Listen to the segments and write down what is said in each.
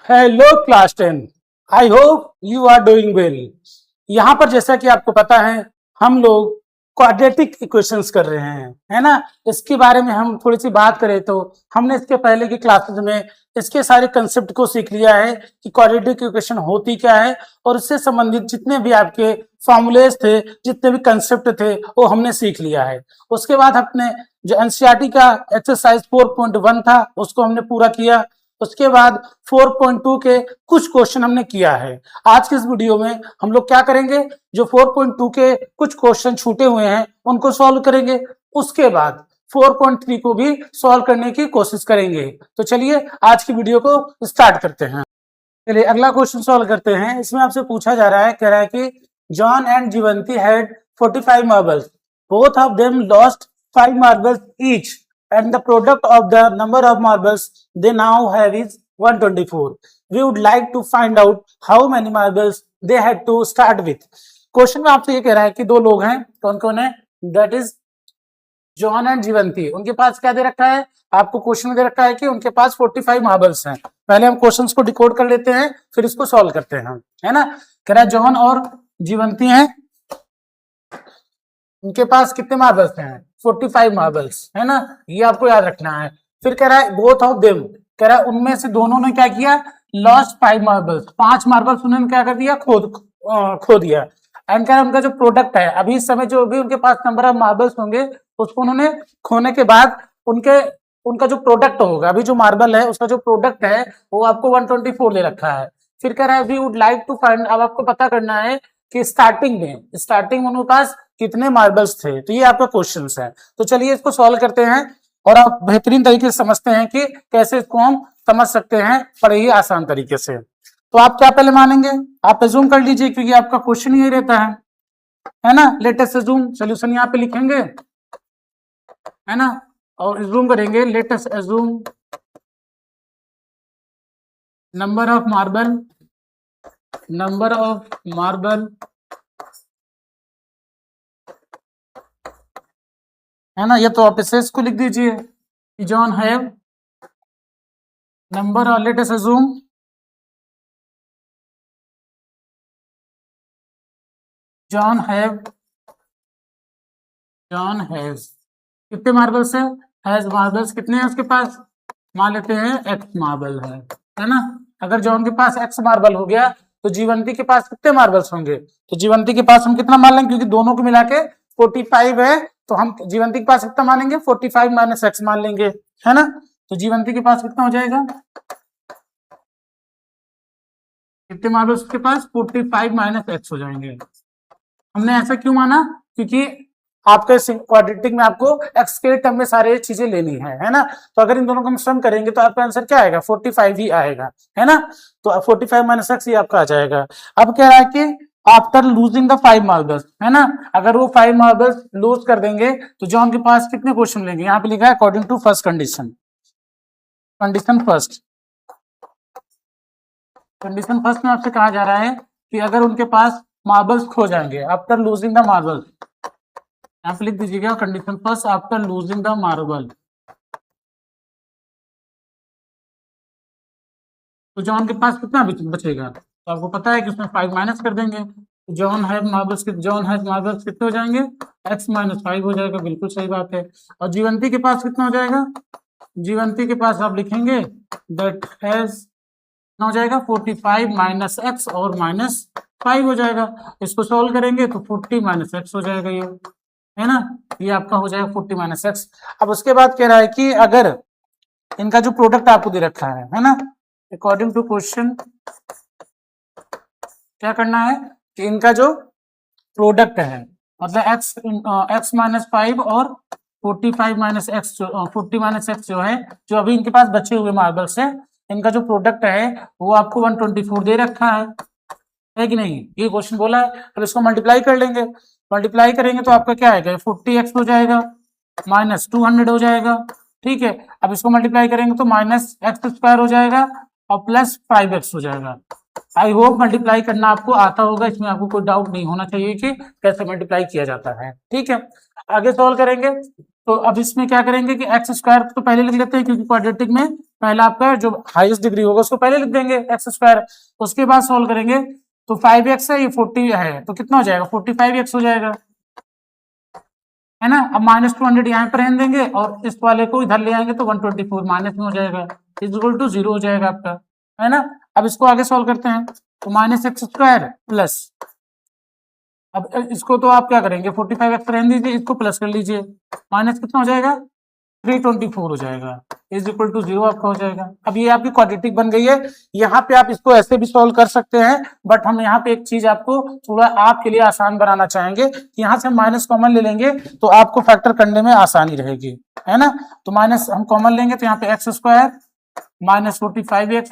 Hello class 10। I hope you are doing well. यहाँ पर जैसा कि आपको पता है हम लोग क्वाड्रेटिक इक्वेशंस कर रहे हैं, है ना। इसके बारे में हम थोड़ी सी बात करें तो हमने इसके पहले की क्लासेस में इसके सारे कंसेप्ट को सीख लिया है कि क्वाड्रेटिक इक्वेशन होती क्या है, और इससे संबंधित जितने भी आपके फॉर्मूलेज थे, जितने भी कंसेप्ट थे, वो हमने सीख लिया है। उसके बाद अपने जो एनसीईआरटी का एक्सरसाइज 4.1 था उसको हमने पूरा किया। उसके बाद 4.2 के कुछ क्वेश्चन हमने किया है। आज के इस वीडियो में हम लोग क्या करेंगे, जो 4.2 के कुछ क्वेश्चन छूटे हुए हैं उनको सॉल्व करेंगे। उसके बाद 4.3 को भी सॉल्व करने की कोशिश करेंगे। तो चलिए आज की वीडियो को स्टार्ट करते हैं। चलिए अगला क्वेश्चन सॉल्व करते हैं। इसमें आपसे पूछा जा रहा है, कह रहा है कि John and Jivanti had 45 marbles, both of them lost 5 marbles each, and the product of the number of marbles they now have is 124. We would like to find out how many marbles they had to start with. Question में आपसे ये कह रहा है कि दो लोग हैं, कौन कौन है, दैट इज जॉन एंड जीवंती। उनके पास क्या दे रखा है, आपको क्वेश्चन में दे रखा है कि उनके पास 45 मार्बल्स हैं। पहले हम क्वेश्चंस को डिकोड कर लेते हैं, फिर इसको सॉल्व करते हैं, है ना। कह रहा है जॉन और जीवंती हैं, उनके पास कितने मार्बल्स हैं, 45 मार्बल्स, है ना। ये आपको याद रखना है। फिर कह रहा है बोथ ऑफ देम, कह रहा है उनमें से दोनों ने क्या किया, लॉस्ट 5 मार्बल्स, 5 मार्बल्स उन्होंने क्या कर दिया, खो दिया। एंड कह रहा है उनका जो प्रोडक्ट है, अभी इस समय जो भी उनके पास नंबर ऑफ मार्बल्स होंगे उसको उन्होंने खोने के बाद उनका जो प्रोडक्ट होगा, अभी जो मार्बल है उसका जो प्रोडक्ट है वो आपको 124 दे रखा है। फिर कह रहा है we would like to find, अब आपको पता करना है कि स्टार्टिंग में उनके पास कितने मार्बल्स थे। तो ये आपका क्वेश्चन है। तो चलिए इसको सॉल्व करते हैं और आप बेहतरीन तरीके से समझते हैं कि कैसे इसको हम समझ सकते हैं बड़े ही आसान तरीके से। तो आप क्या पहले मानेंगे, आप एज्यूम कर लीजिए क्योंकि आपका क्वेश्चन ही रहता है ना। लेटेस्ट एज्यूम, सोल्यूशन यहाँ पे लिखेंगे, है ना, और एज्यूम करेंगे, latest assume number of marble, है ना। ये तो आप इसे इसको लिख दीजिए कि जॉन हैव नंबर, और लेटेस्ट एज्यूम जॉन हैज कितने मार्बल्स है, हैज मार्बल्स कितने हैं उसके पास, मान लेते हैं एक्स मार्बल है ना। अगर जॉन के पास एक्स मार्बल हो गया तो जीवंती के पास कितने मार्बल्स होंगे, तो जीवंती के पास हम कितना मान लेंगे, क्योंकि दोनों को मिला के 45 है, तो हम जीवंती के पास कितना मानेंगे, 45 माइनस एक्स मान लेंगे, है ना। तो जीवंती के पास कितना हो जाएगा, कितने मार्बल्स के पास, 45 माइनस एक्स हो जाएंगे। हमने ऐसा क्यों माना, क्योंकि आपके क्वाड्रेटिक में आपको एक्स के टर्म में सारे चीजें लेनी है ना। तो अगर इन दोनों को हम सम करेंगे तो आपका आंसर क्या आएगा, 45 ही आएगा, है ना। तो 45 माइनस एक्स ये आपका आ जाएगा। अब कह रहा है कि आफ्टर लूजिंग द 5 मार्बल्स, है ना, अगर वो 5 मार्बल्स लूज कर देंगे तो जॉन के पास कितने क्वेश्चन लेंगे, यहाँ पे लिखा है अकॉर्डिंग टू फर्स्ट कंडीशन में आपसे कहा जा रहा है कि अगर उनके पास मार्बल्स खो जाएंगे आफ्टर लूजिंग द मार्बल, यहाँ पे लिख दीजिएगा condition first, after losing the marble, तो जॉन के पास कितना बचेगा, तो आपको पता है कि उसमें 5 माइनस कर देंगे, तो जॉन हैज मार्बल्स कितने हो जाएंगे, x माइनस 5 हो जाएगा, बिल्कुल सही बात है। और जीवंती के पास कितना हो जाएगा, जीवंती के पास आप लिखेंगे दैट हैज कितना हो जाएगा, 45 माइनस एक्स और माइनस 5 हो जाएगा। इसको सॉल्व करेंगे तो 40 माइनस एक्स हो जाएगा, ये है ना, ये आपका हो जाएगा 40 माइनस एक्स। अब उसके बाद कह रहा है कि अगर इनका जो प्रोडक्ट आपको दे रखा है ना, अकॉर्डिंग टू क्वेश्चन क्या करना है कि इनका जो प्रोडक्ट है, मतलब x माइनस 5 और 45 माइनस एक्स, 40 माइनस एक्स जो है, जो अभी इनके पास बचे हुए मार्बल्स है, इनका जो प्रोडक्ट है वो आपको 124 दे रखा है कि नहीं, ये क्वेश्चन बोला है। अब इसको मल्टीप्लाई कर लेंगे, मल्टीप्लाई करेंगे तो आपका क्या आएगा, 40x हो जाएगा माइनस 200 हो जाएगा, ठीक है। अब इसको मल्टीप्लाई करेंगे तो माइनस एक्स स्क्वायर हो जाएगा और प्लस 5x हो जाएगा। आई होप मल्टीप्लाई करना आपको आता होगा, इसमें आपको कोई डाउट नहीं होना चाहिए कि कैसे मल्टीप्लाई किया जाता है, ठीक है। आगे सॉल्व करेंगे तो अब इसमें क्या करेंगे कि एक्स स्क्वायर तो पहले लिख लेते हैं क्योंकि क्वाड्रेटिक में पहला आपका जो हाईएस्ट डिग्री होगा उसको पहले लिख देंगे एक्स स्क्वायर, उसके बाद सॉल्व करेंगे तो 5x है, ये 40 है तो कितना हो जाएगा 45x हो जाएगा, है ना। अब -200 यहाँ पर रहने देंगे और इस वाले को इधर ले आएंगे तो 124 माइनस में हो जाएगा, इक्वल टू 0 हो जाएगा आपका, है ना। अब इसको आगे सॉल्व करते हैं तो -x² प्लस, अब इसको तो आप क्या करेंगे 45x रहने दीजिए, इसको प्लस कर लीजिए, माइनस कितना हो जाएगा 324 हो जाएगा, इज इक्वल टू 0 आपका हो जाएगा। अब ये आपकी क्वाड्रेटिक बन गई है। यहाँ पे आप इसको ऐसे भी सॉल्व कर सकते हैं, बट हम यहाँ पे एक चीज आपको थोड़ा आपके लिए आसान बनाना चाहेंगे, यहाँ से हम माइनस कॉमन ले लेंगे तो आपको फैक्टर करने में आसानी रहेगी, है ना। तो माइनस हम कॉमन लेंगे तो यहाँ पे x² -45x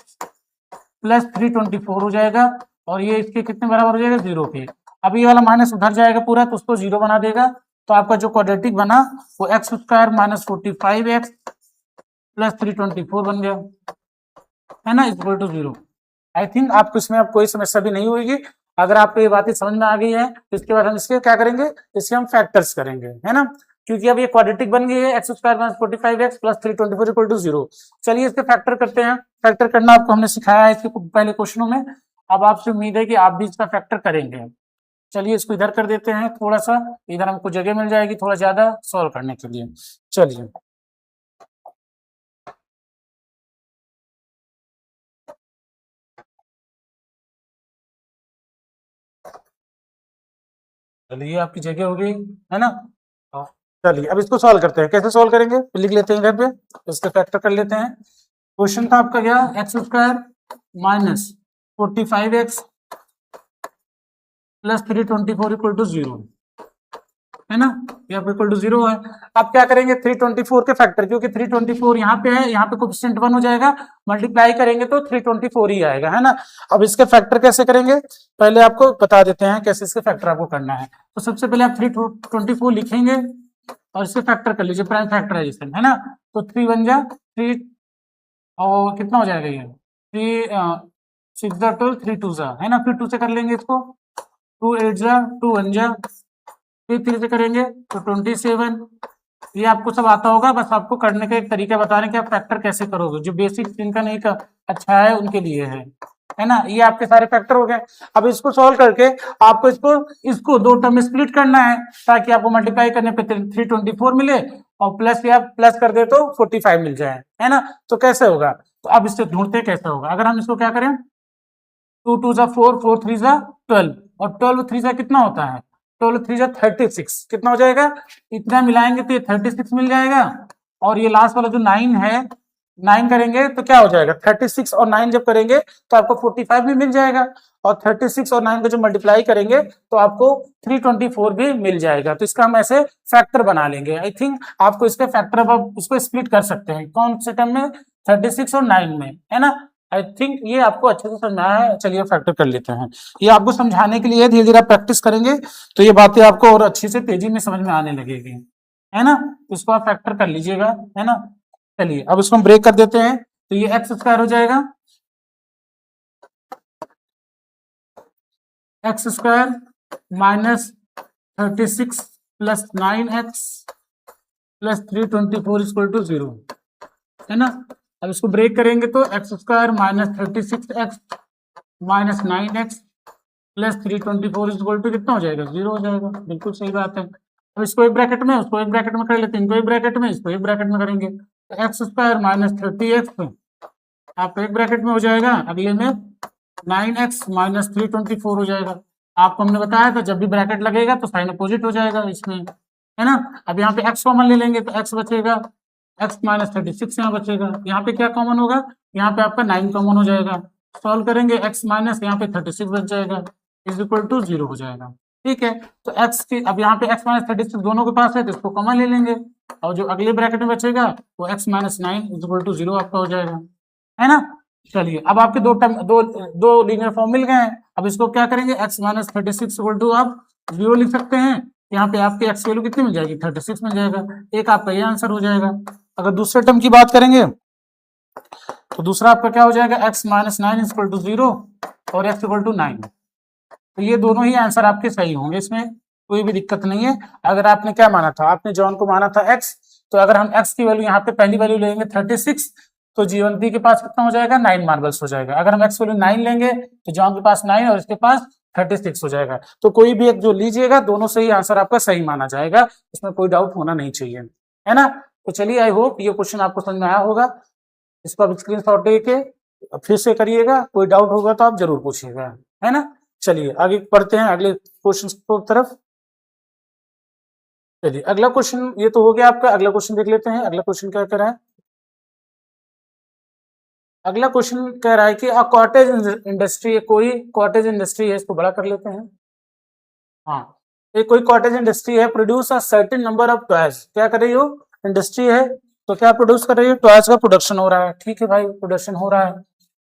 प्लस 324 हो जाएगा, और ये इसके कितने बराबर हो जाएगा 0 के। अब ये वाला माइनस उधर जाएगा पूरा तो उसको 0 बना देगा, तो आपका जो क्वाड्रेटिक बना वो x² -45x प्लस 324 बन गया, है ना, इक्वल टू 0। आई थिंक आपको इसमें अब कोई समस्या भी नहीं होगी। अगर आपको ये बातें समझ में आ गई है तो इसके बाद हम इसके क्या करेंगे, इसके हम फैक्टर्स करेंगे, है ना, क्योंकि अब ये क्वाड्रेटिक बन गई है x² -45x plus 324 equal to 0। चलिए इसके फैक्टर करते हैं। फैक्टर करना आपको हमने सिखाया है इसके पहले क्वेश्चनों में, अब आपसे उम्मीद है कि आप भी इसका फैक्टर करेंगे। चलिए इसको इधर कर देते हैं, थोड़ा सा इधर हमको जगह मिल जाएगी थोड़ा ज्यादा सॉल्व करने के लिए। चलिए चलिए आपकी जगह हो गई, है ना। चलिए अब इसको सॉल्व करते हैं, कैसे सॉल्व करेंगे लिख लेते हैं इधर पे, इसका फैक्टर कर लेते हैं। क्वेश्चन था आपका क्या, x² -45x plus 324 equal to 0, है ना, ये इक्वल टू 0 है। अब क्या करेंगे 324 के फैक्टर, क्योंकि 324 यहाँ पे है, यहाँ पे कोएफिशिएंट 1 हो जाएगा, मल्टीप्लाई करेंगे तो 324 ही आएगा, है ना। अब इसके फैक्टर कैसे करेंगे पहले आपको बता देते हैं कैसे इसके फैक्टर आपको करना है। तो सबसे पहले आप 324 लिखेंगे और इसके फैक्टर कर लीजिए, प्राइम फैक्टराइजेशन, है ना। तो 3 1 जा 3 और कितना हो जाएगा ये 3 6 जा 12 3 2 जा, है ना, फिर 2 से कर लेंगे इसको, 2 8 जा 2 1 जा, फिर 3 से करेंगे तो 27। ये आपको सब आता होगा, बस आपको करने का एक तरीका बता रहे हैं कि आप फैक्टर कैसे करोगे, जो बेसिक जिनका नहीं का अच्छा है उनके लिए है ना। ये आपके सारे फैक्टर हो गए। अब इसको सॉल्व करके आपको इसको 2 टर्म में स्प्लिट करना है ताकि आपको मल्टीप्लाई करने पे 324 मिले और प्लस या प्लस कर दे तो 45 मिल जाए, है ना। तो कैसे होगा, तो अब इससे ढूंढते कैसे होगा। अगर हम इसको क्या करें 2 2 जा 4 4 3 जा 12 और 12 3 जा कितना होता है 12 3 जा 36, कितना हो जाएगा, इतना मिलाएंगे तो ये 36 मिल जाएगा, और ये लास्ट वाला जो 9 है 9 करेंगे तो क्या हो जाएगा 36 और 9 जब करेंगे तो आपको 45 भी मिल जाएगा, और 36 और 9 को जब मल्टीप्लाई करेंगे तो आपको 324 भी मिल जाएगा। तो इसका हम ऐसे फैक्टर बना लेंगे। आई थिंक आपको इसके फैक्टर अब इसको स्प्लिट कर सकते हैं, कौन से टर्म में 36 और 9 में, है ना। आई थिंक ये आपको अच्छे से समझाया है। चलिए फैक्टर कर लेते हैं, ये आपको समझाने के लिए धीरे धीरे आप प्रैक्टिस करेंगे तो ये बातें आपको और अच्छी से तेजी में समझ में आने लगेगी, है ना। इसको आप फैक्टर कर लीजिएगा, है ना। चलिए अब इसको हम ब्रेक कर देते हैं तो ये x² हो जाएगा x² -36 plus 9x plus 324 equal to 0, है ना। अब इसको ब्रेक करेंगे तो x² -36x minus 9x plus 324 equal to कितना हो जाएगा 0 हो जाएगा। बिल्कुल सही बात है। अब इसको एक ब्रैकेट में उसको एक ब्रैकेट में कर लेते हैं, इनको एक ब्रैकेट में इसको एक ब्रैकेट में करेंगे तो x² -30x आपको एक ब्रैकेट में हो जाएगा, अगले में 9x माइनस 324 हो जाएगा। आपको हमने बताया था जब भी ब्रैकेट लगेगा तो साइन अपोजिट हो जाएगा इसमें, है ना। अब यहाँ पे x कॉमन ले लेंगे तो x बचेगा, x -36 यहाँ बचेगा, यहाँ पे क्या कॉमन होगा, यहाँ पे आपका 9 कॉमन हो जाएगा। सॉल्व करेंगे x माइनस यहाँ पे 36 बच जाएगा, इज इक्वल टू 0 हो जाएगा। ठीक है, तो x की अब यहाँ पे x -36 दोनों के पास है तो इसको कॉमन ले लेंगे, और जो अगले ब्रैकेट में बचेगा वो x -9 इज इक्वल टू 0 आपका हो जाएगा, है ना। चलिए अब आपके दो लीनियर फॉर्म मिल गए हैं। अब इसको क्या करेंगे x -36 इक्वल टू आप 0 लिख सकते हैं, यहाँ पे आपके x वैल्यू कितनी मिल जाएगी 36 मिल जाएगा, एक आपका ये आंसर हो जाएगा। अगर दूसरे टर्म की बात करेंगे तो दूसरा आपका क्या हो जाएगा x -9 इक्वल टू 0 और x इक्वल टू 9, तो ये दोनों ही आंसर आपके सही होंगे, इसमें कोई भी दिक्कत नहीं है। अगर आपने क्या माना था, आपने जॉन को माना था x, तो अगर हम x की वैल्यू यहाँ पे पहली वैल्यू लेंगे 36 तो जीवंती के पास कितना हो जाएगा, 9 मार्बल्स हो जाएगा। अगर हम एक्स वैल्यू 9 लेंगे तो जॉन के पास 9 और इसके पास 36 हो जाएगा। तो कोई भी एक जो लीजिएगा, दोनों से ही आंसर आपका सही माना जाएगा, इसमें कोई डाउट होना नहीं चाहिए, है ना। तो चलिए, आई होप ये क्वेश्चन आपको समझ में आया होगा। इसको आप स्क्रीनशॉट लेके फिर से करिएगा, कोई डाउट होगा तो आप जरूर पूछिएगा, है ना। चलिए आगे बढ़ते हैं अगले क्वेश्चन की तरफ। चलिए अगला क्वेश्चन, ये तो हो गया आपका, अगला क्वेश्चन देख लेते हैं। अगला क्वेश्चन क्या कह रहा है? अगला क्वेश्चन कह रहा है कि अ कॉटेज इंडस्ट्री, कोई कॉटेज इंडस्ट्री है, इसको बड़ा कर लेते हैं। हाँ, ये कोई कॉटेज इंडस्ट्री है, produce a certain number of toys. क्या कर रही हो? इंडस्ट्री है, तो क्या प्रोड्यूस कर रही है? टॉयज का प्रोडक्शन हो रहा है। ठीक है भाई, प्रोडक्शन हो रहा है,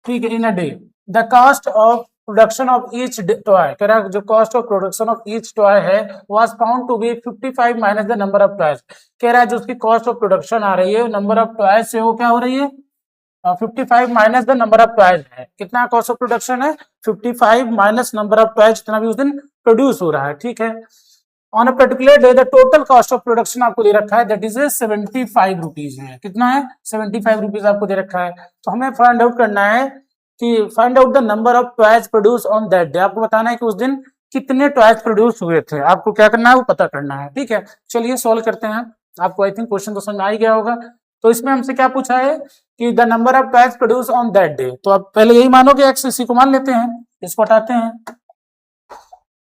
ठीक है। In a day the cost of production of each toy, कह रहा है जो cost of production of each toy है was found to be 55 minus the number of toys. कह रहा है जो उसकी कॉस्ट ऑफ प्रोडक्शन आ रही है नंबर ऑफ टॉयज से, वो क्या हो रही है? 55 minus the number of toys है। कितना कॉस्ट ऑफ प्रोडक्शन है? 55 माइनस नंबर ऑफ टॉयज, जितना भी उस दिन प्रोड्यूस हो रहा है, ठीक है। On a particular day the total cost of production आपको दे रखा है, दैट इज 75 रुपीज है। कितना है? 75 रुपीज आपको दे रखा है। तो हमें फाइंड आउट करना है कि find out the number of toys produce on that day. आपको बताना है कि उस दिन कितने टॉयज प्रोड्यूस हुए थे, आपको क्या करना है, वो पता करना है, ठीक है। चलिए सॉल्व करते हैं। आपको आई थिंक क्वेश्चन तो समझ में आ ही गया होगा। तो इसमें हमसे क्या पूछा है कि the number of toys produce on that day. तो आप पहले यही मानोगे, एक्स, इसी को मान लेते हैं, इसको हटाते हैं।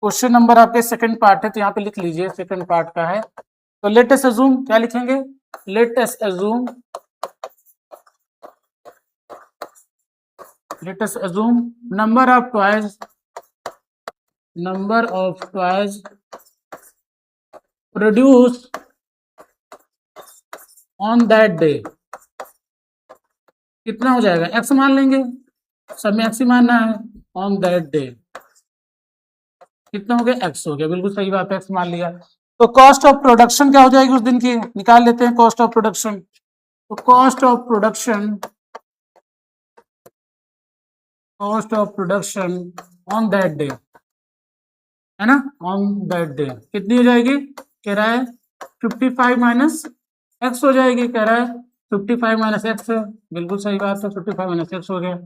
क्वेश्चन नंबर आपके सेकंड पार्ट है, तो यहाँ पे लिख लीजिए, सेकंड पार्ट का है। तो लेट अस अज्यूम, क्या लिखेंगे? Late us assume number of toys produce on that day. कितना हो जाएगा? एक्स मान लेंगे, सब में एक्स ही मानना है। ऑन दैट डे कितना हो गया? एक्स हो गया, बिल्कुल सही बात है, एक्स मान लिया। तो कॉस्ट ऑफ प्रोडक्शन क्या हो जाएगी उस दिन की? निकाल लेते हैं कॉस्ट ऑफ प्रोडक्शन। तो cost of production on that day, है ना, ऑन दैट डे कितनी हो जाएगी? कह रहा है 55 माइनस एक्स हो जाएगी। कह रहा है 55 माइनस एक्स, बिल्कुल सही बात है, 55 माइनस एक्स हो गया।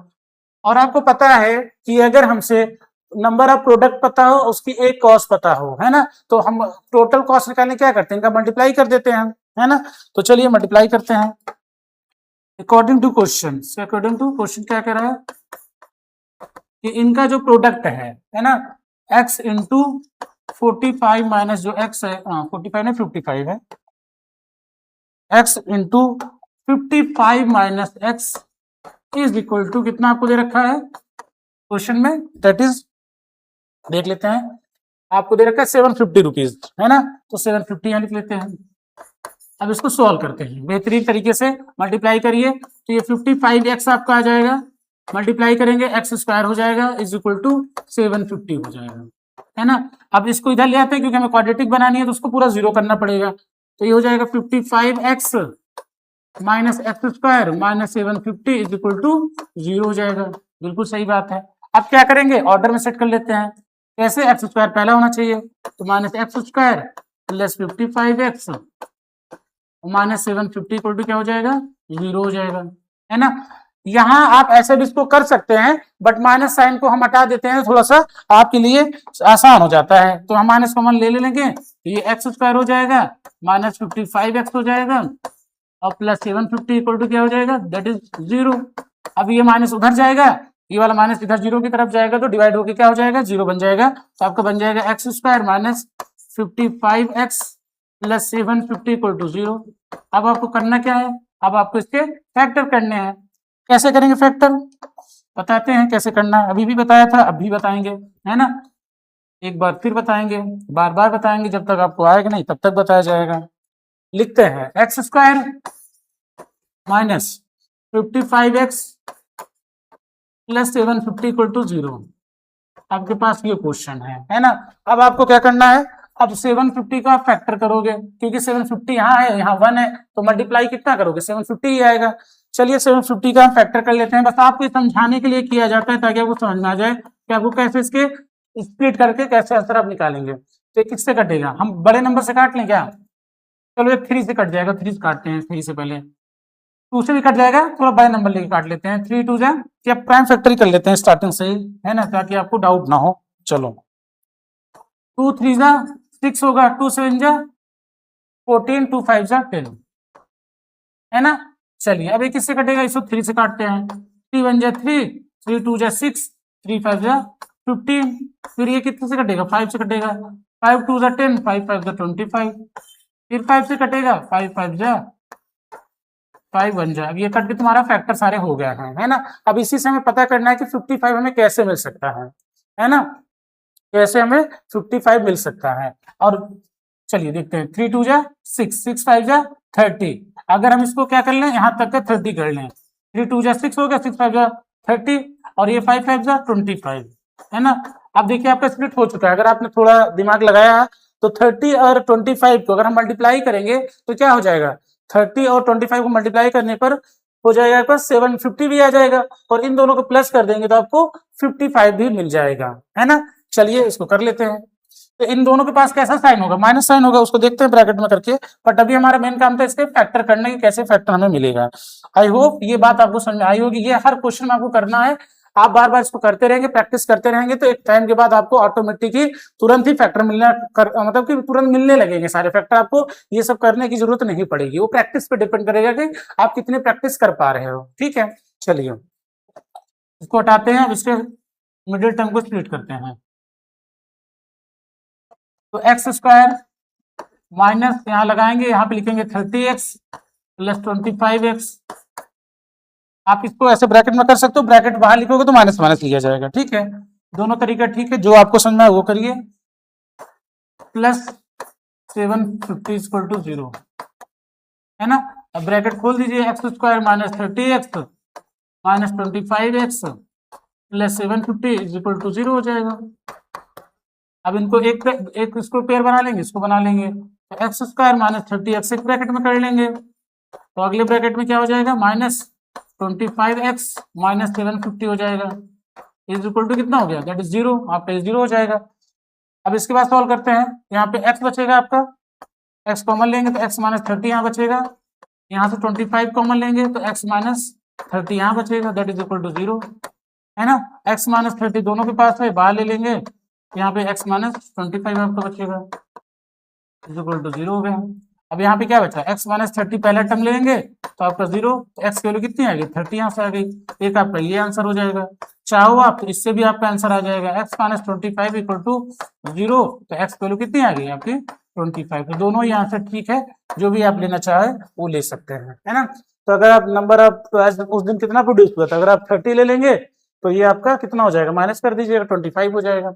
और आपको पता है कि अगर हमसे नंबर ऑफ प्रोडक्ट पता हो, उसकी एक कॉस्ट पता हो, है ना, तो हम टोटल कॉस्ट निकालने क्या करते हैं, इनका मल्टीप्लाई कर देते हैं, है ना। तो चलिए मल्टीप्लाई करते हैं अकॉर्डिंग टू क्वेश्चन। क्या कह रहा है कि इनका जो प्रोडक्ट है ना, x इंटू 45 माइनस जो x है, 45 नहीं 55 है, x into 55 minus x is equal to कितना आपको दे रखा है क्वेश्चन में, दैट इज, देख लेते हैं, आपको दे रखा है 750 रुपीज, है ना। तो 750 यहाँ लिख लेते हैं। अब इसको सॉल्व करते हैं बेहतरीन तरीके से। मल्टीप्लाई करिए तो ये 55x आपका आ जाएगा, मल्टीप्लाई करेंगे एक्स स्क्वायर हो जाएगा, इज इक्वल टू 750 हो जाएगा, है ना। अब इसको इधर ले आते हैं, क्योंकि हमें क्वाड्रेटिक बनानी है तो उसको पूरा जीरो करना पड़ेगा। तो ये हो जाएगा 55x minus x square minus 750 is equal to 0 हो जाएगा, बिल्कुल सही बात है। अब क्या करेंगे, ऑर्डर में सेट कर लेते हैं। कैसे? एक्स स्क्वायर पहला होना चाहिए, तो minus x square plus 55x minus 750 equal to क्या हो जाएगा? 0 हो जाएगा, है ना। यहाँ आप ऐसे भी इसको कर सकते हैं, बट माइनस साइन को हम हटा देते हैं, थोड़ा सा आपके लिए आसान हो जाता है। तो हम माइनस कॉमन ले लेंगे, तो ये एक्स स्क्वायर हो जाएगा माइनस 55x हो जाएगा और प्लस 750 इक्वल टू क्या हो जाएगा? That is 0। अब ये माइनस उधर जाएगा, ये वाला माइनस इधर 0 की तरफ जाएगा, तो डिवाइड होके क्या हो जाएगा? 0 बन जाएगा। तो आपका बन जाएगा x square minus 55x plus 750 equal to 0। अब आपको करना क्या है? अब आपको इसके फैक्टर करने हैं। कैसे करेंगे फैक्टर? बताते हैं कैसे करना है, अभी भी बताया था, अभी बताएंगे, है ना। एक बार फिर बताएंगे, बार बार बताएंगे, जब तक आपको आएगा नहीं तब तक बताया जाएगा। लिखते हैं x square minus 55x plus 750 equal to 0। आपके पास ये क्वेश्चन है ना। अब आपको क्या करना है, अब 750 का फैक्टर करोगे, क्योंकि 750 यहाँ है, यहाँ 1 है, तो मल्टीप्लाई कितना करोगे? 750 ही आएगा। चलिए 750 का फैक्टर कर लेते हैं, बस आपको समझाने के लिए किया जाता है, ताकि आपको समझ में आ जाए कि आपको कैसे इसके स्प्लिट करके कैसे आंसर आप निकालेंगे। तो किससे कटेगा? हम बड़े नंबर से काट लें क्या? चलो ये 3 से कट जाएगा, 3 से काटते हैं, 3 से पहले 2 से भी कट जाएगा, थोड़ा बड़ा नंबर लेके काट लेते हैं। 3 2 जा, क्या प्राइम फैक्टर ही कर लेते हैं स्टार्टिंग से ही, है ना, ताकि आपको डाउट ना हो। चलो 2 3 जा 6 होगा, 2 7 जा 14, 2 5 जा 10, है ना। चलिए अब ये किससे कटेगा, इसको 3 से काटते हैं। 3 1 जा 3, 3 2 जा 6, 3 5 जा 15, फिर ये कितने से कटेगा, 5 से कटेगा। 5 2 जा 10, 5 5 जा 25, फिर 5 से कटेगा, 5 5 जा 5 1 जा। अब ये कट के तुम्हारा फैक्टर सारे हो गया है ना। अब इसी से हमें पता करना है कि 55 हमें कैसे मिल सकता है ना, कैसे हमें 55 मिल सकता है। और चलिए देखते हैं, 3 2 जा 6, 6 5 जा 30। अगर हम इसको क्या कर लें, यहाँ तक का 30 कर लें, 3 2 जा 6 हो गया, 6 5 जा 30, और ये 5 5 जा 25, है ना। अब देखिए आपका स्प्लिट हो चुका है। अगर आपने थोड़ा दिमाग लगाया तो 30 और 25 को अगर हम मल्टीप्लाई करेंगे तो क्या हो जाएगा, 30 और 25 को मल्टीप्लाई करने पर हो जाएगा आपका 750 भी आ जाएगा, और इन दोनों को प्लस कर देंगे तो आपको 55 भी मिल जाएगा, है ना। चलिए इसको कर लेते हैं। तो इन दोनों के पास कैसा साइन होगा, माइनस साइन होगा, उसको देखते हैं ब्रैकेट में करके। बट अभी हमारा मेन काम था इसके फैक्टर करने की, कैसे फैक्टर हमें मिलेगा। आई होप ये बात आपको समझ में आई होगी। ये हर क्वेश्चन में आपको करना है, आप बार बार इसको करते रहेंगे, प्रैक्टिस करते रहेंगे, तो एक टाइम के बाद आपको ऑटोमेटिक ही तुरंत ही फैक्टर मिलना मतलब कि तुरंत मिलने लगेंगे सारे फैक्टर। आपको ये सब करने की जरूरत नहीं पड़ेगी, वो प्रैक्टिस पे डिपेंड करेगा कि आप कितने प्रैक्टिस कर पा रहे हो। ठीक है, चलिए इसको हटाते हैं, अब इसके मिडिल टर्म को स्प्लिट करते हैं। तो एक्स स्क्वायर माइनस यहाँ लगाएंगे, यहाँ पे लिखेंगे 30x प्लस 25x। आप इसको ऐसे ब्रैकेट में कर सकते हो, ब्रैकेट बाहर लिखोगे तो माइनस माइनस लिया जाएगा। ठीक है, दोनों तरीका ठीक है, जो आपको समझ में आए वो करिए। प्लस 750 इक्वल टू 0, है ना। अब ब्रैकेट खोल दीजिए, x square minus 30x minus 25x plus 750 is equal to 0 हो जाएगा। अब इनको एक इसको पेयर बना लेंगे, इसको बना लेंगे, तो एक्स स्क्वायर माइनस 30x एक ब्रैकेट में कर लेंगे, तो अगले ब्रैकेट में क्या हो जाएगा, माइनस 25x माइनस 750 हो जाएगा, इज इक्वल टू कितना हो गया, दैट इज 0, आपका 0 हो जाएगा। अब इसके बाद सॉल्व करते हैं, यहाँ पे x बचेगा आपका, x कॉमन लेंगे तो x माइनस 30 यहाँ बचेगा, यहाँ से 25 कॉमन लेंगे तो x माइनस 30 यहाँ बचेगा, दैट इज इक्वल टू 0, है ना। x माइनस 30 दोनों के पास है, बाहर ले लेंगे, यहाँ पे x माइनस 25 आपका बचेगा, इज इक्वल टू 0 हो गया। अब यहाँ पे क्या बचा, x माइनस 30 पहला टर्म लेंगे तो आपका 0, तो x की वैल्यू कितनी आ गई, 30 यहाँ से आ गई, एक आपका ये आंसर हो जाएगा। चाहो आप तो इससे भी आपका आंसर आ जाएगा, x माइनस 25 इक्वल टू 0, तो x की वैल्यू कितनी आ गई आपकी 25। तो दोनों ही आंसर ठीक है, जो भी आप लेना चाहे वो ले सकते हैं, है ना। तो अगर आप नंबर आप उस दिन कितना प्रोड्यूस हुआ था, अगर आप 30 ले लेंगे तो ये आपका कितना हो जाएगा, माइनस कर दीजिएगा 25 हो जाएगा।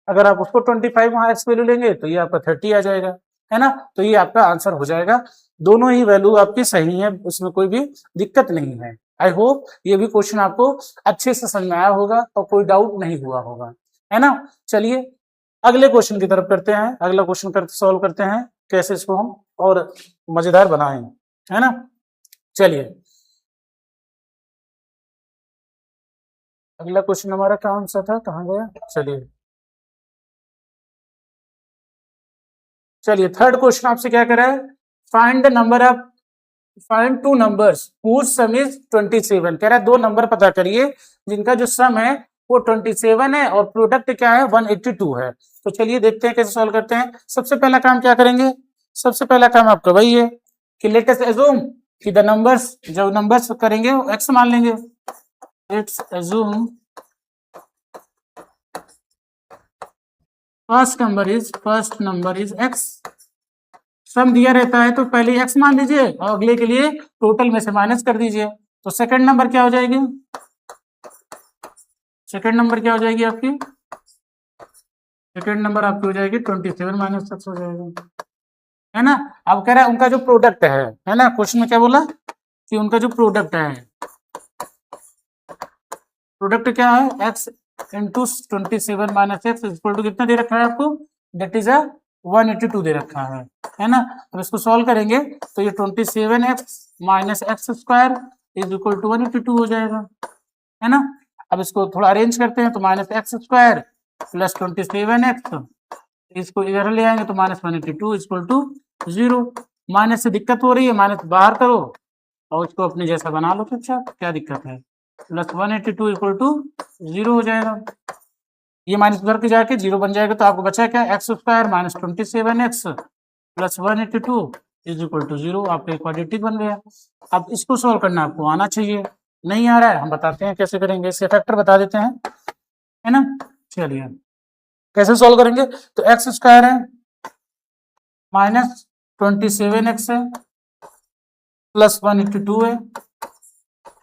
अगर आप उसको 25 वहां एक्स वैल्यू लेंगे तो ये आपका 30 आ जाएगा, है ना। तो ये आपका आंसर हो जाएगा, दोनों ही वैल्यू आपकी सही है, उसमें कोई भी दिक्कत नहीं है। आई होप ये भी क्वेश्चन आपको अच्छे से समझ में आया होगा और कोई डाउट नहीं हुआ होगा, है ना। चलिए अगले क्वेश्चन की तरफ करते हैं, अगला क्वेश्चन सॉल्व करते हैं, कैसे इसको हम और मजेदार बनाएं, है ना। चलिए अगला क्वेश्चन हमारा कौन सा था, कहाँ गया, चलिए थर्ड क्वेश्चन आपसे क्या करा है, find the number of find two numbers whose sum is 27। कह रहा है दो नंबर पता करिए जिनका जो सम है वो 27 है और प्रोडक्ट क्या है 182 है। तो चलिए देखते हैं कैसे सॉल्व करते हैं। सबसे पहला काम क्या करेंगे, सबसे पहला काम आपका वही है कि लेट अस अज्यूम कि द नंबर्स, जो नंबर्स करेंगे वो एक्स मान लेंगे। Let's assume first number is X. Sum दिया रहता है तो पहले एक्स मान लीजिए और अगले के लिए टोटल में से माइनस कर दीजिए। तो सेकंड नंबर क्या हो जाएगी, सेकंड नंबर क्या हो जाएगी आपकी, सेकंड नंबर आपकी हो जाएगी 27 माइनस एक्स हो जाएगा, है ना। अब कह रहा है उनका जो प्रोडक्ट है ना, क्वेश्चन में क्या बोला कि उनका जो प्रोडक्ट है, प्रोडक्ट क्या है x into 27 minus x equal to कितना दे रखा है आपको, दैट इज 182 दे रखा है ना। अब इसको सॉल्व करेंगे तो ये 27x minus x square is equal to 182 हो जाएगा, है ना। अब इसको थोड़ा अरेंज करते हैं तो minus x square plus 27x, इसको इधर ले आएंगे तो माइनस 182 इक्वल टू 0। माइनस से दिक्कत हो रही है, माइनस बाहर करो और उसको अपने जैसा बना लो चुपचाप, क्या दिक्कत है। प्लस 182 इक्वल टू 0 हो जाएगा। ये माइनस उधर के जाके 0 बन जाएगा, तो आपको बचा क्या, x square minus 27x plus 182 is equal to 0। आपका क्वाड्रेटिक बन गया। अब इसको सॉल्व करना आपको आना चाहिए, नहीं आ रहा है, हम बताते हैं कैसे करेंगे, इसके फैक्टर बता देते हैं, है ना। चलिए कैसे सॉल्व करेंगे, तो एक्स स्क्वायर है माइनस 27x है प्लस 182 है।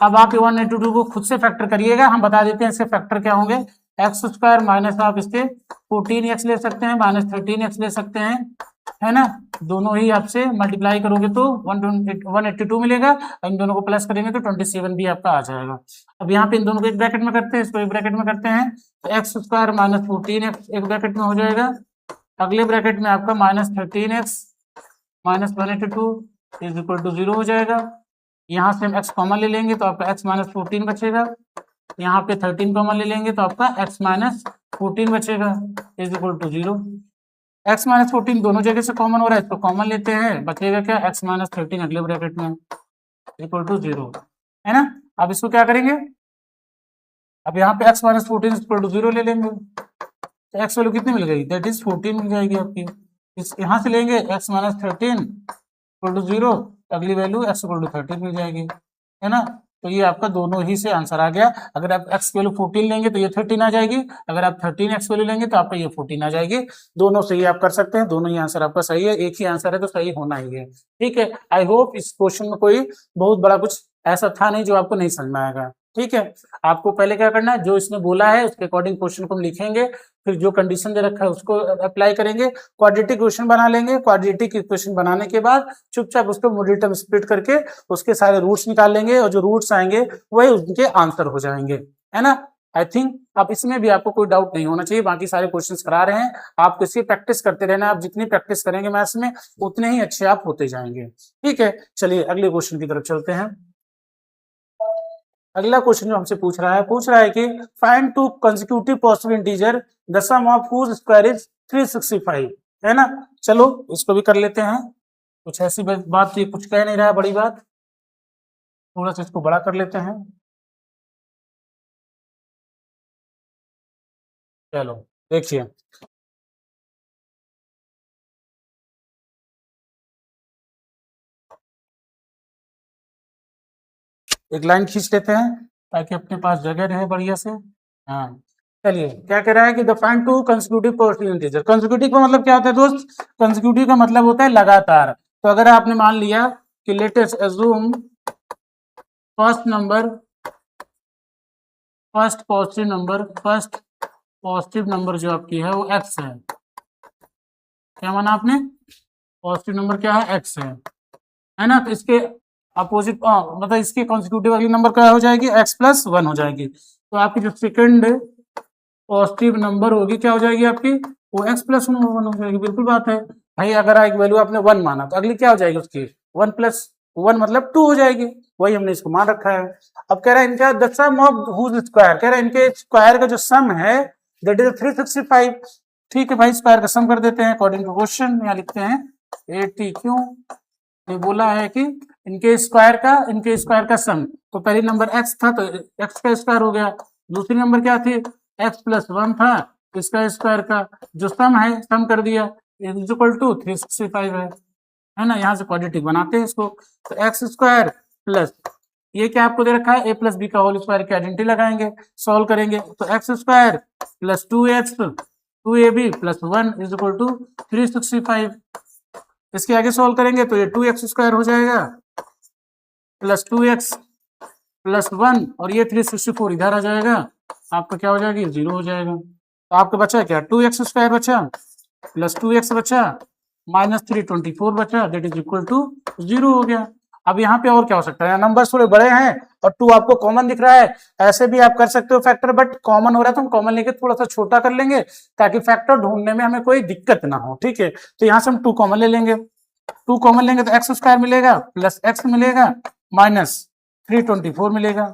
अब आप 182 को खुद से फैक्टर करिएगा, हम बता देते हैं इसके फैक्टर क्या होंगे। एक्स स्क्वायर माइनस आप इसके 14x ले सकते हैं, माइनस 13x ले सकते हैं, है ना। दोनों ही आपसे मल्टीप्लाई करोगे तो 182 मिलेगा, इन दोनों को प्लस करेंगे तो 27 भी आपका आ जाएगा। अब यहाँ पे इन दोनों को एक ब्रैकेट में करते हैं, इसको एक ब्रैकेट में करते हैं, तो एक्स स्क्वायर माइनस 14x एक ब्रैकेट में हो जाएगा, अगले ब्रैकेट में आपका minus 13x minus 182 is equal to 0 हो जाएगा। यहाँ से हम x कॉमन ले लेंगे तो आपका x माइनस 14 बचेगा, यहाँ पे 13 कॉमन ले लेंगे तो आपका x माइनस 14 बचेगा is equal to 0। x minus 14 दोनों जगह से कॉमन हो रहा है, तो कॉमन लेते हैं, बचेगा क्या, x माइनस 13 अगले ब्रैकेट में इक्वल टू 0, है ना। अब इसको क्या करेंगे, अब यहाँ पे x माइनस 14 इक्वल टू 0 ले लेंगे, तो x वैल्यू कितनी मिल गई, दैट इज 14 मिल जाएगी आपकी। इस यहाँ से लेंगे x माइनस 13 इक्वल टू 0, अगली वैल्यू x इक्वल टू 13 मिल जाएगी, है ना। तो ये आपका दोनों ही से आंसर आ गया। अगर आप x की वैल्यू 14 लेंगे तो ये 13 आ जाएगी, अगर आप 13x वैल्यू लेंगे तो आपका ये 14 आ जाएगी। दोनों से ही आप कर सकते हैं, दोनों ही आंसर आपका सही है, एक ही आंसर है तो सही होना ही है, ठीक है। आई होप इस क्वेश्चन में कोई बहुत बड़ा कुछ ऐसा था नहीं जो आपको नहीं समझ में आएगा, ठीक है। आपको पहले क्या करना है, जो इसने बोला है उसके अकॉर्डिंग क्वेश्चन को हम लिखेंगे, फिर जो कंडीशन दे रखा है उसको अप्लाई करेंगे, क्वाड्रेटिक इक्वेशन बना लेंगे, क्वाड्रेटिक इक्वेशन बनाने के बाद चुपचाप उसको मोडल टर्म स्प्लिट करके उसके सारे रूट्स निकाल लेंगे, और जो रूट्स आएंगे वही उनके आंसर हो जाएंगे, है ना। आई थिंक अब इसमें भी आपको कोई डाउट नहीं होना चाहिए, बाकी सारे क्वेश्चंस करा रहे हैं, आपको इसकी प्रैक्टिस करते रहना, आप जितनी प्रैक्टिस करेंगे मैथ्स में उतने ही अच्छे आप होते जाएंगे, ठीक है। चलिए अगले क्वेश्चन की तरफ चलते हैं। अगला क्वेश्चन जो हमसे पूछ रहा है कि find two consecutive possible integer the sum of whose square is 365, है ना। चलो इसको भी कर लेते हैं, कुछ ऐसी बात ये कुछ कह नहीं रहा है बड़ी बात, थोड़ा सा इसको बड़ा कर लेते हैं। चलो देखिए, एक लाइन खींच लेते हैं ताकि अपने पास जगह रहे बढ़िया से। हाँ चलिए, क्या कह रहा है कि the find two consecutive possible integer. Consecutive का मतलब क्या होता है दोस्त, कंसेक्यूटिव का मतलब होता है लगातार। तो अगर आपने मान लिया कि let us assume first positive number जो आपकी है वो x है, क्या माना आपने, पॉजिटिव नंबर क्या है, x है ना। तो इसके अपोजिट मतलब इसके कॉन्सिक्यूटिव वाली नंबर क्या हो जाएगी, x प्लस 1 हो जाएगी। तो आपकी जो सेकंड पॉजिटिव नंबर होगी क्या हो जाएगी आपकी, वो x प्लस 1 हो जाएगी। बिल्कुल बात है भाई, अगर एक वैल्यू आपने 1 माना तो अगली क्या हो जाएगी उसकी, 1 प्लस 1 मतलब 2 हो जाएगी, वही हमने इसको मान रखा है। अब कह रहा है इनका the sum of whose square, कह रहा है इनके स्क्वायर का जो सम है दैट इज 365। ठीक है भाई, स्क्वायर का सम कर देते हैं अकॉर्डिंग टू क्वेश्चन, यहाँ लिखते हैं 80 क्यों, ये बोला है कि इनके स्क्वायर का सम, तो पहली नंबर x था तो x का स्क्वायर हो गया, दूसरी नंबर क्या थी, x प्लस 1 था, इसका स्क्वायर का जो सम है सम कर दिया इज इक्वल टू 365 है ना। यहाँ से क्वाड्रेटिक बनाते हैं इसको, तो एक्स स्क्वायर प्लस ये क्या आपको दे रखा है, a प्लस बी का होल स्क्वायर की आइडेंटिटी लगाएंगे, सॉल्व करेंगे, तो x square plus 2x 2ab plus 1 is equal to 365। इसके आगे सॉल्व करेंगे तो ये 2x स्क्वायर हो जाएगा प्लस 2x प्लस 1 और ये 364 इधर आ जाएगा, आपका क्या हो जाएगी, 0 हो जाएगा। तो आपका बचा क्या, 2x स्क्वायर बचा प्लस 2x बचा माइनस 324 बचा, दैट इज इक्वल टू 0 हो गया। अब यहाँ पे और क्या हो सकता है, नंबर थोड़े बड़े हैं और 2 आपको कॉमन दिख रहा है, ऐसे भी आप कर सकते हो फैक्टर, बट कॉमन हो रहा है तो हम कॉमन लेके थोड़ा सा छोटा कर लेंगे ताकि फैक्टर ढूंढने में हमें कोई दिक्कत ना हो, ठीक है। तो यहाँ से हम 2 कॉमन ले लेंगे, 2 कॉमन लेंगे तो एक्स स्क्वायर मिलेगा प्लस एक्स मिलेगा माइनस 324 मिलेगा।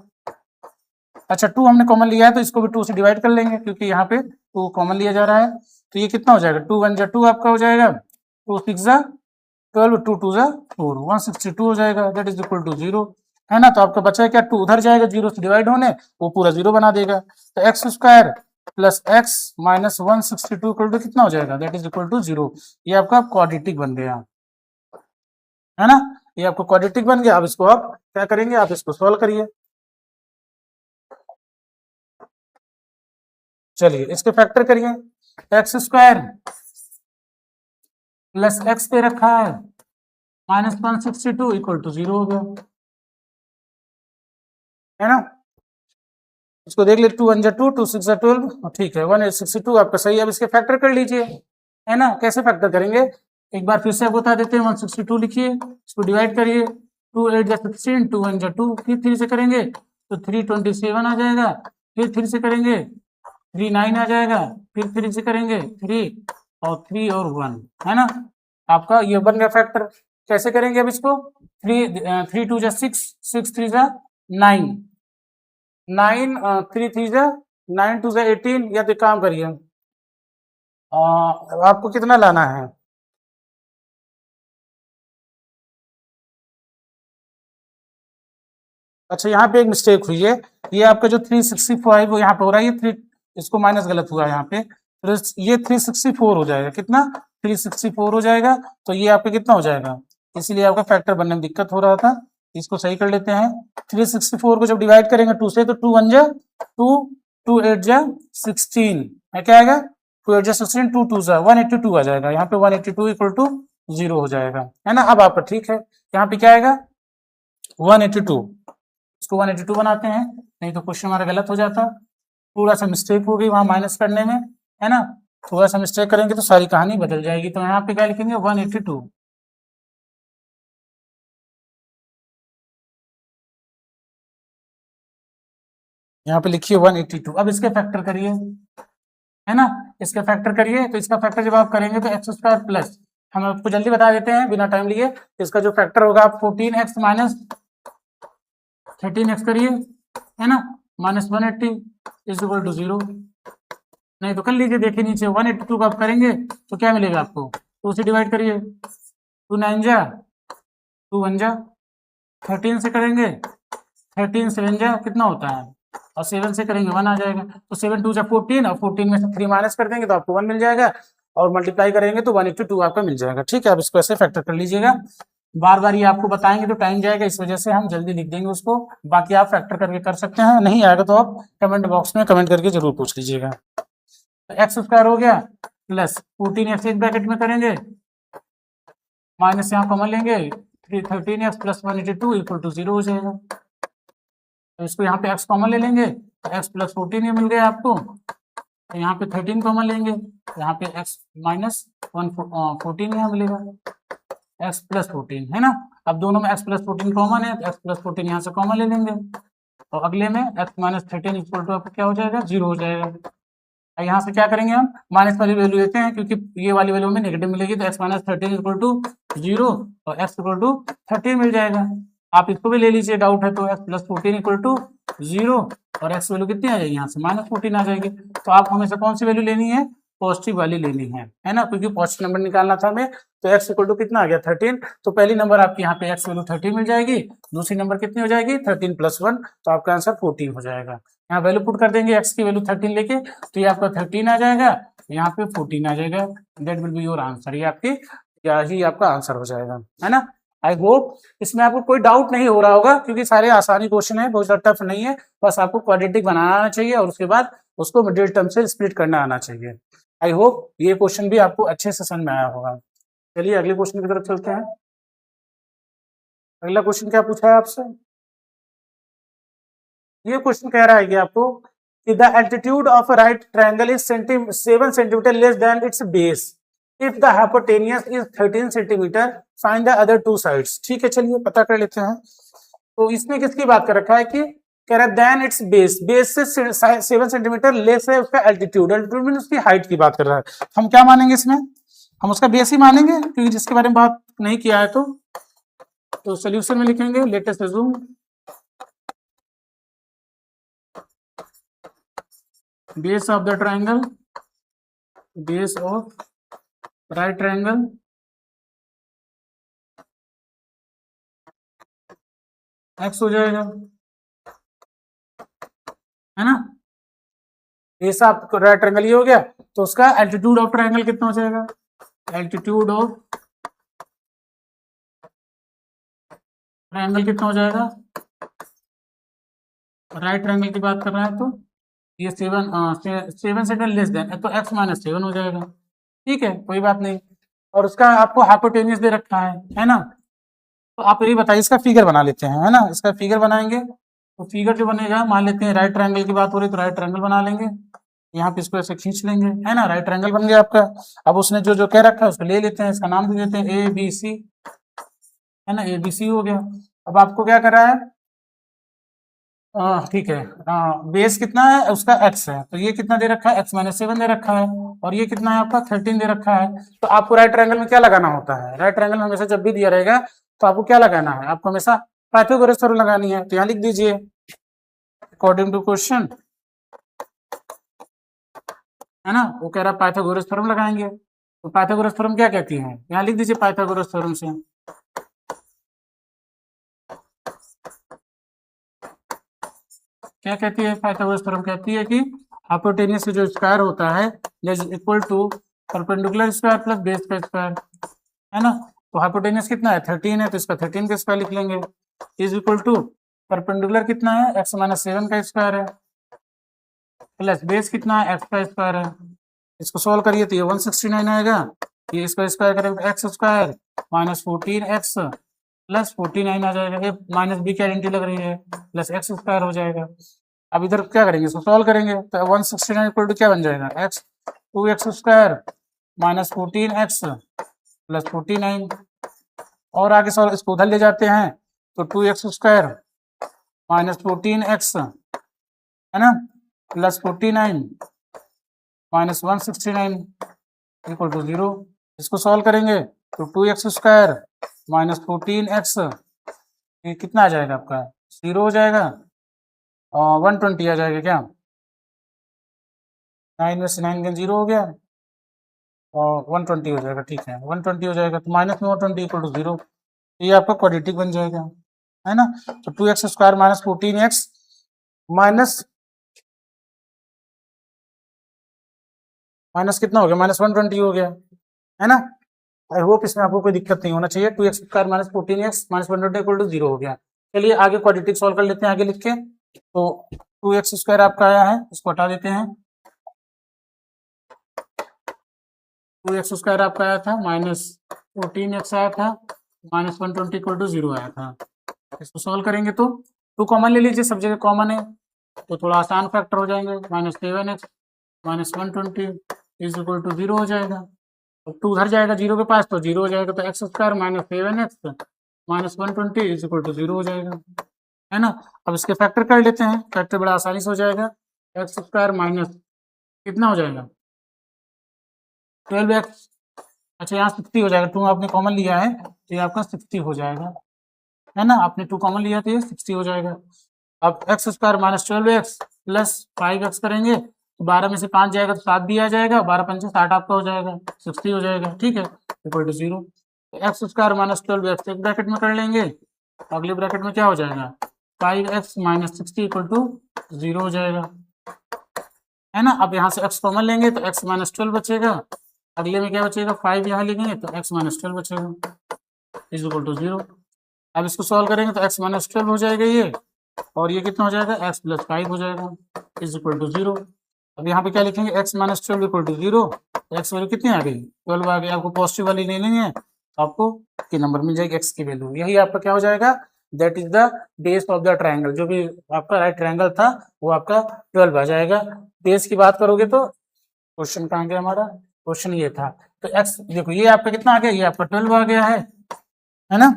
अच्छा 2 हमने कॉमन लिया है तो इसको भी 2 से डिवाइड कर लेंगे क्योंकि यहाँ पे 2 कॉमन लिया जा रहा है, तो ये कितना हो जाएगा, 2 1 2 आपका हो जाएगा, 2 6 12 2 2 4 162 हो जाएगा, दैट इज इक्वल टू 0। है ना। तो आपका बचा है क्या, 2 उधर जाएगा जीरो से डिवाइड होने, वो पूरा जीरो बना देगा। तो x square plus x minus 162 equal to कितना हो जाएगा, दैट इज इक्वल टू 0। ये आपका क्वाड्रेटिक बन गया, है ना। ये आपको क्वाड्रेटिक बन गया। अब इसको आप क्या करेंगे, आप इसको सॉल्व करिए। चलिए इसके फैक्टर करिए, एक्स स्क्वायर प्लस एक्स पे रखा है माइनस 162 इक्वल टू 0 हो गया, है ना। इसको देख ले, 2 1 जा 2, 2 6 जा 12, ठीक है 1862 आपका सही है। अब इसके फैक्टर कर लीजिए, है ना। कैसे फैक्टर करेंगे, एक बार फिर से आप बता देते हैं। 162 लिखिए, इसको डिवाइड करिए, 2 8 जा 16, 2 1 जा 2, फिर 3 से करेंगे तो 327 आ जाएगा, फिर 3 से करेंगे 3 9 आ जाएगा, फिर 3 से करेंगे 3 और 3 और 1, है ना। आपका ये बन गया फैक्टर। कैसे करेंगे अब इसको, 3 2 जा 6, 6 3 जा 9, 9 3 3 जा 9 2 जा 18, या तो काम करिए, आपको कितना लाना है, अच्छा यहाँ पे एक मिस्टेक हुई है, ये आपका जो 365 वो यहाँ पे हो रहा है, ये 3 इसको माइनस गलत हुआ है यहाँ पे, तो ये 364 हो जाएगा, कितना 364 हो जाएगा। तो ये आपका कितना हो जाएगा, इसीलिए आपका फैक्टर बनने में दिक्कत हो रहा था। इसको सही कर लेते हैं। 364 को जब डिवाइड करेंगे 2 से, तो 2 1 जा 2, 2 8 जा 16, है क्या आएगा, 2 8 जा 16, 2 2 जा 182 आ जाएगा, यहाँ पे 182 इक्वल टू 0 हो जाएगा, है ना। अब आपका ठीक है, यहाँ पे क्या आएगा 182, इसको 182 बनाते हैं, नहीं तो क्वेश्चन हमारा गलत हो जाता। थोड़ा सा मिस्टेक हो गई वहां माइनस करने में, है ना। थोड़ा सा मिस्टेक करेंगे तो सारी कहानी बदल जाएगी। तो यहाँ पे क्या लिखेंगे 182, यहाँ पे लिखिए 182। अब इसके फैक्टर करिए, है ना। इसके फैक्टर करिए, तो इसका फैक्टर जब आप करेंगे तो एक्स स्क्वायर प्लस, हम आपको जल्दी बता देते हैं बिना टाइम लिए, इसका जो फैक्टर होगा आप 14x माइनस 13x करिए, है ना, माइनस 180 इज इक्वल टू 0। नहीं तो कर लीजिए, देखिए नीचे 182 को आप करेंगे तो क्या मिलेगा आपको, 2 से डिवाइड करिए, 2 9 जा 2 1 जा, 13 से करेंगे 13 7 जा कितना होता है, और 7 से करेंगे 1 आ जाएगा। तो 7 2 जा 14, और 14 में से 3 माइनस कर देंगे तो आपको 1 मिल जाएगा, और मल्टीप्लाई करेंगे तो 182 आपका मिल जाएगा। ठीक है, अब इसको ऐसे फैक्टर कर लीजिएगा। बार बार ये आपको बताएंगे तो टाइम जाएगा, इस वजह से हम जल्दी लिख देंगे उसको। बाकी आप फैक्टर करके कर सकते हैं, नहीं आएगा तो आप कमेंट बॉक्स में कमेंट करके जरूर पूछ लीजिएगा। एक्स स्क्वायर हो गया प्लस 14x एक ब्रैकेट में करेंगे, माइनस यहाँ कॉमन लेंगे, 13x प्लस 182 इक्वल टू 0 हो जाएगा। तो इसको यहाँ पे x कॉमन ले लेंगे, तो x प्लस 14 ये मिल गया आपको, तो यहाँ पे 13 कॉमन लेंगे, तो यहाँ पे x माइनस 14 यहाँ मिलेगा, x प्लस 14, है ना। अब दोनों में x प्लस 14 कॉमन है, तो x प्लस 14 यहाँ से कॉमन ले लेंगे, और अगले में x माइनस 13 इक्वल टू आपको क्या हो जाएगा, 0 हो जाएगा। यहाँ से क्या करेंगे, हम माइनस वाली वैल्यू लेते हैं, क्योंकि ये वाली वैल्यू में नेगेटिव मिलेगी, तो x माइनस 13 इक्वल टू 0 और x इक्वल टू 13 मिल जाएगा। आप इसको भी ले लीजिए, डाउट है तो, x प्लस 14 इक्वल टू 0 और x वैल्यू कितनी आ जाएगी, यहाँ से माइनस 14 आ जाएगी। तो आप हमेशा कौन सी वैल्यू लेनी है, पॉजिटिव वाली लेनी है ना, क्योंकि पॉजिटिव नंबर निकालना था हमें। तो x इक्वल टू कितना आ गया 13, तो पहली नंबर आपकी यहाँ पे x वैल्यू 13 मिल जाएगी, दूसरी नंबर कितनी हो जाएगी 13 प्लस 1, तो आपका आंसर 14 हो जाएगा। यहाँ वैल्यू पुट कर देंगे x की वैल्यू 13 लेके, तो ये आपका 13 आ जाएगा, यहाँ पे 14 आ जाएगा, that will be your answer. ये आपकी यही आपका आंसर हो जाएगा, है ना। आई होप इसमें आपको कोई डाउट नहीं हो रहा होगा, क्योंकि सारे आसानी क्वेश्चन है, बहुत ज्यादा टफ नहीं है। बस आपको क्वाड्रेटिक बनाना आना चाहिए और उसके बाद उसको मिडिल टर्म से स्प्लिट करना आना चाहिए। आई होप ये क्वेश्चन भी आपको अच्छे से समझ में आया होगा। चलिए अगले क्वेश्चन की तरफ चलते हैं। अगला क्वेश्चन क्या पूछा है आपसे, ये क्वेश्चन कह रहा है कि आपको कि the altitude of a right triangle is 7 centimetre less than it's base if the hypotenuse is 13 centimetre, find the other two sides. ठीक है, चलिए पता कर लेते हैं। तो इसमें किसकी बात कर रखा है कि कह रहा है देन इट्स बेस, बेस से 7 सेंटीमीटर लेस है उसका एल्टीट्यूड, एल्टीट्यूड मीन उसकी हाइट की बात कर रहा है। हम क्या मानेंगे इसमें, हम उसका बेस ही मानेंगे, क्योंकि जिसके बारे में बात नहीं किया है। तो सोल्यूशन में लिखेंगे late us assume base of the triangle, base of right triangle x हो जाएगा, है ना। ऐसा आपको राइट ट्रायंगल ये हो गया, तो उसका एल्टीट्यूड ऑफ ट्रायंगल कितना हो जाएगा, एल्टीट्यूड ऑफ ट्रायंगल कितना हो जाएगा, राइट ट्रायंगल की बात कर रहे हैं तो ये 7 से लेस देन, तो एक्स माइनस 7 हो जाएगा, ठीक है, कोई बात नहीं। और उसका आपको हाइपोटेन्यूस दे रखा है ना। तो आप ये बताइए, इसका फिगर बना लेते हैं, है ना, इसका फिगर बनाएंगे। तो फिगर जो बनेगा, मान लेते हैं राइट ट्रायंगल की बात हो रही है तो राइट ट्रायंगल बना लेंगे, यहाँ पे इसको ऐसे खींच लेंगे, है ना, राइट ट्रायंगल बन गया आपका। अब उसने जो जो कह रखा है उसको ले लेते हैं, इसका नाम दे देते हैं ए बी सी, है ना, ए बी सी हो गया। अब आपको क्या करा है, ठीक है, बेस कितना है उसका एक्स है, तो ये कितना दे रखा है, एक्स माइनस 7 दे रखा है, और ये कितना है आपका 13 दे रखा है। तो आपको राइट ट्रायंगल में क्या लगाना होता है, राइट ट्रायंगल में हमेशा जब भी दिया रहेगा तो आपको क्या लगाना है, आपको हमेशा पाइथागोरस थ्योरम लगानी है। तो यहाँ लिख दीजिए अकॉर्डिंग टू क्वेश्चन, है ना, वो कह रहा है पाइथागोरस थ्योरम लगाएंगे। तो पाइथागोरस थ्योरम क्या कहती है, यहाँ लिख दीजिए पाइथागोरस थ्योरम से क्या कहती है, पाइथागोरस थ्योरम कहती है कि हाइपोटेन्यूस जो स्क्वायर होता है is equal to perpendicular square plus base का स्क्वायर, है ना। तो हाइपोटेन्यूस कितना है 13 है, तो इसका 13 का स्क्वायर लिख लेंगे, इज इक्वल टू परपेंडिकुलर कितना है एक्स माइनस 7 का स्क्वायर है, प्लस बेस कितना है एक्स का स्क्वायर है। इसको सॉल्व करिए तो ये 169 आएगा, ये इसका स्क्वायर करेंगे x square minus 14x plus 49 आ जाएगा, ये माइनस बी की आइडेंटिटी लग रही है, प्लस एक्स स्क्वायर हो जाएगा। अब इधर क्या करेंगे, इसको सॉल्व करेंगे तो 169 इक्वल टू क्या बन जाएगा, x 2x square minus 14x plus 49, और आगे सॉल्व इसको उधर ले जाते हैं तो 2x स्क्वायर माइनस 14x, है ना, प्लस 49 माइनस 169 इक्वल टू 0। इसको सॉल्व करेंगे तो 2x स्क्वायर माइनस 14x, ये कितना आ जाएगा आपका 0 हो जाएगा, और 120 आ जाएगा क्या, 9 में से 9 का 0 हो गया, और 120 हो जाएगा, ठीक है 120 हो जाएगा, तो माइनस में 120 इक्वल टू 0, ये आपका क्वाड्रेटिक बन जाएगा, है ना। तो 2x square minus 14x minus कितना हो गया, माइनस 120 हो गया, है ना। आई होप इसमें आपको कोई दिक्कत नहीं होना चाहिए। 2x square minus 14x minus 120 equal to 0 हो गया। चलिए आगे क्वाड्रेटिक सॉल्व कर लेते हैं, आगे लिख के। तो 2x स्क्वायर आपका आया है, इसको हटा देते हैं, 2x स्क्वायर आपका आया था माइनस 14x आया था माइनस 120 इक्वल टू 0 आया था। इसको सॉल्व करेंगे तो 2 कॉमन ले लीजिए, सब जगह कॉमन है तो थोड़ा आसान फैक्टर हो जाएंगे, minus 7x minus 120 is equal to 0 हो जाएगा। अब 2 उधर जाएगा 0 के पास तो 0 हो जाएगा, तो x square minus 7x minus 120 is equal to 0 हो जाएगा, है ना। अब इसके फैक्टर कर लेते हैं, फैक्टर बड़ा आसानी से हो जाएगा, एक्स स्क्वायर माइनस कितना हो जाएगा 12x, अच्छा यहाँ 60 हो जाएगा, 2 आपने कॉमन लिया है तो ये आपका 60 हो जाएगा, है ना, आपने 2 कॉमन लिया तो ये 60 हो जाएगा। अब x square minus 12x plus 5x करेंगे तो 12 में से 5 जाएगा तो 7 भी आ जाएगा, 12 पंचे 60 आपका हो जाएगा, 60 हो जाएगा, ठीक है, इक्वल टू 0। तो एक्स स्क्वायर माइनस 12x एक ब्रैकेट में कर लेंगे, अगले ब्रैकेट में क्या हो जाएगा 5x माइनस 60 इक्वल टू 0 हो जाएगा, है ना। अब यहाँ से x कॉमन लेंगे तो x माइनस 12 बचेगा, अगले में क्या बचेगा 5 यहाँ लिखेंगे तो x माइनस 12 बचेगा, इज इक्वल टू 0। अब इसको सॉल्व करेंगे तो x माइनस 12 हो जाएगा ये, और ये कितना हो जाएगा x प्लस 5 हो जाएगा, इज इक्वल टू 0। अब यहाँ पे क्या लिखेंगे x minus 12 equal to 0, x value कितनी आ गई 12 आ गई, आपको पॉजिटिव वाली लेनी है तो आपको की नंबर मिल जाएगी x की वैल्यू, यही आपका क्या हो जाएगा, that is the base of the triangle. जो भी आपका राइट ट्राइंगल था वो आपका 12 आ जाएगा। बेस की बात करोगे तो क्वेश्चन कहाँ गया हमारा, क्वेश्चन ये था, तो x देखो ये आपका कितना आ गया, ये आपका 12 आ गया है ना,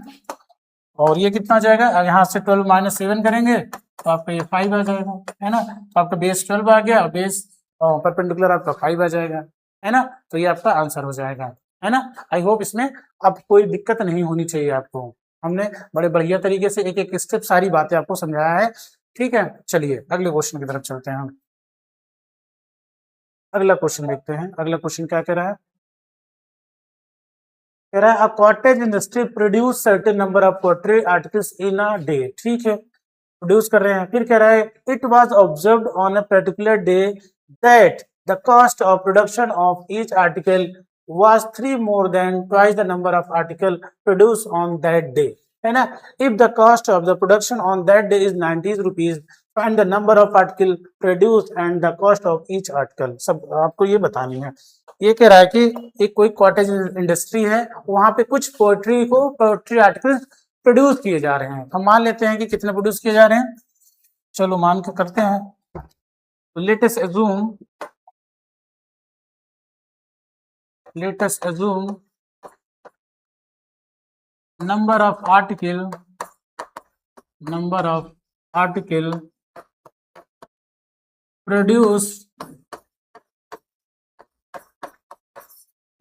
और ये कितना आ जाएगा, यहाँ से 12 माइनस 7 करेंगे तो आपका ये 5 आ जाएगा, है ना। तो आपका बेस 12 आ गया, बेस परपेंडिकुलर आपका 5 आ जाएगा, है ना। तो ये आपका आंसर हो जाएगा, है ना। आई होप इसमें अब कोई दिक्कत नहीं होनी चाहिए आपको, हमने बड़े बढ़िया तरीके से एक एक स्टेप सारी बातें आपको समझाया है, ठीक है। चलिए अगले क्वेश्चन की तरफ चलते हैं हम, अगला क्वेश्चन देखते हैं, अगला क्वेश्चन क्या कह रहा है। कह रहा है a cottage industry produce certain number of poetry articles in a day, ठीक है, प्रोड्यूस कर रहे हैं। फिर कह रहा है it was observed on a particular day that the cost of production of each article was 3 more than twice the number of article produced on that day, है ना। if the cost of the production on that day is 90 rupees, find the number of article produced and the cost of each article। सब आपको ये बतानी है। ये कह रहा है कि एक कोई कॉटेज इंडस्ट्री है, वहां पे कुछ पोएट्री आर्टिकल प्रोड्यूस किए जा रहे हैं। हम मान लेते हैं कि कितने प्रोड्यूस किए जा रहे हैं, चलो मान के करते हैं। Let us assume number of article produced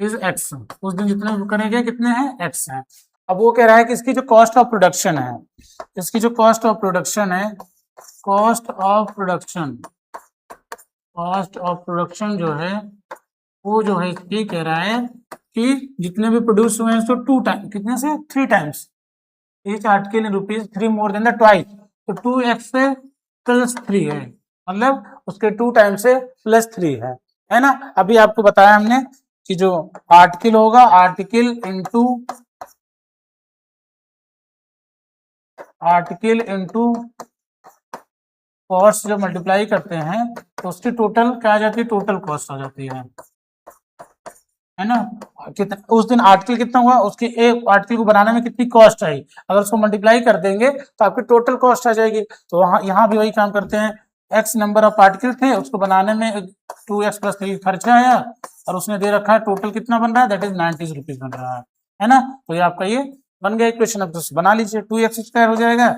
is x। उस दिन जितने करेंगे कितने हैं, x हैं। अब वो कह रहा है कि इसकी जो कॉस्ट ऑफ प्रोडक्शन है, कॉस्ट ऑफ प्रोडक्शन जो है वो जो है ये कह रहा है कि जितने भी प्रोड्यूस हुए हैं उसको 2 टाइम, कितने से 3 times, each article in rupees 3 more than the twice, तो 2x से +3 है, मतलब उसके 2 टाइम से +3 है ना। अभी आपको बताया हमने कि जो आर्टिकल होगा, आर्टिकल इंटू कॉस्ट जब मल्टीप्लाई करते हैं तो उसकी टोटल क्या आ जाती है, टोटल कॉस्ट आ जाती है ना। कितना उस दिन आर्टिकल कितना हुआ, उसके एक आर्टिकल को बनाने में कितनी कॉस्ट आई, अगर उसको मल्टीप्लाई कर देंगे तो आपकी टोटल कॉस्ट आ जाएगी। तो यहाँ भी वही काम करते हैं, x नंबर ऑफ आर्टिकल थे, उसको बनाने में 2x + 3 खर्चा आया और उसने दे रखा है टोटल कितना बन रहा है, दैट इज 90 रुपीज बन रहा है ना। तो ये आपका ये बन गया इक्वेशन। अब तो बना लीजिए, 2x² हो जाएगा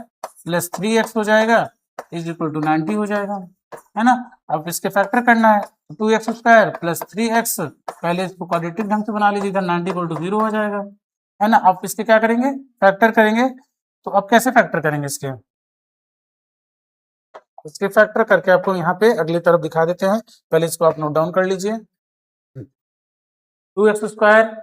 प्लस 3x हो जाएगा इज इक्वल टू 90 हो जाएगा, है ना। अब इसके फैक्टर करना है, 2x² प्लस 3x, पहले इसको क्वाड्रेटिक ढंग से बना लीजिए, इधर 90 = 0 हो जाएगा, है ना। अब इसके क्या करेंगे, फैक्टर करेंगे। तो अब कैसे फैक्टर करेंगे इसके फैक्टर करके आपको यहाँ पे अगली तरफ दिखा देते हैं। पहले इसको आप नोट डाउन कर लीजिए, 2x²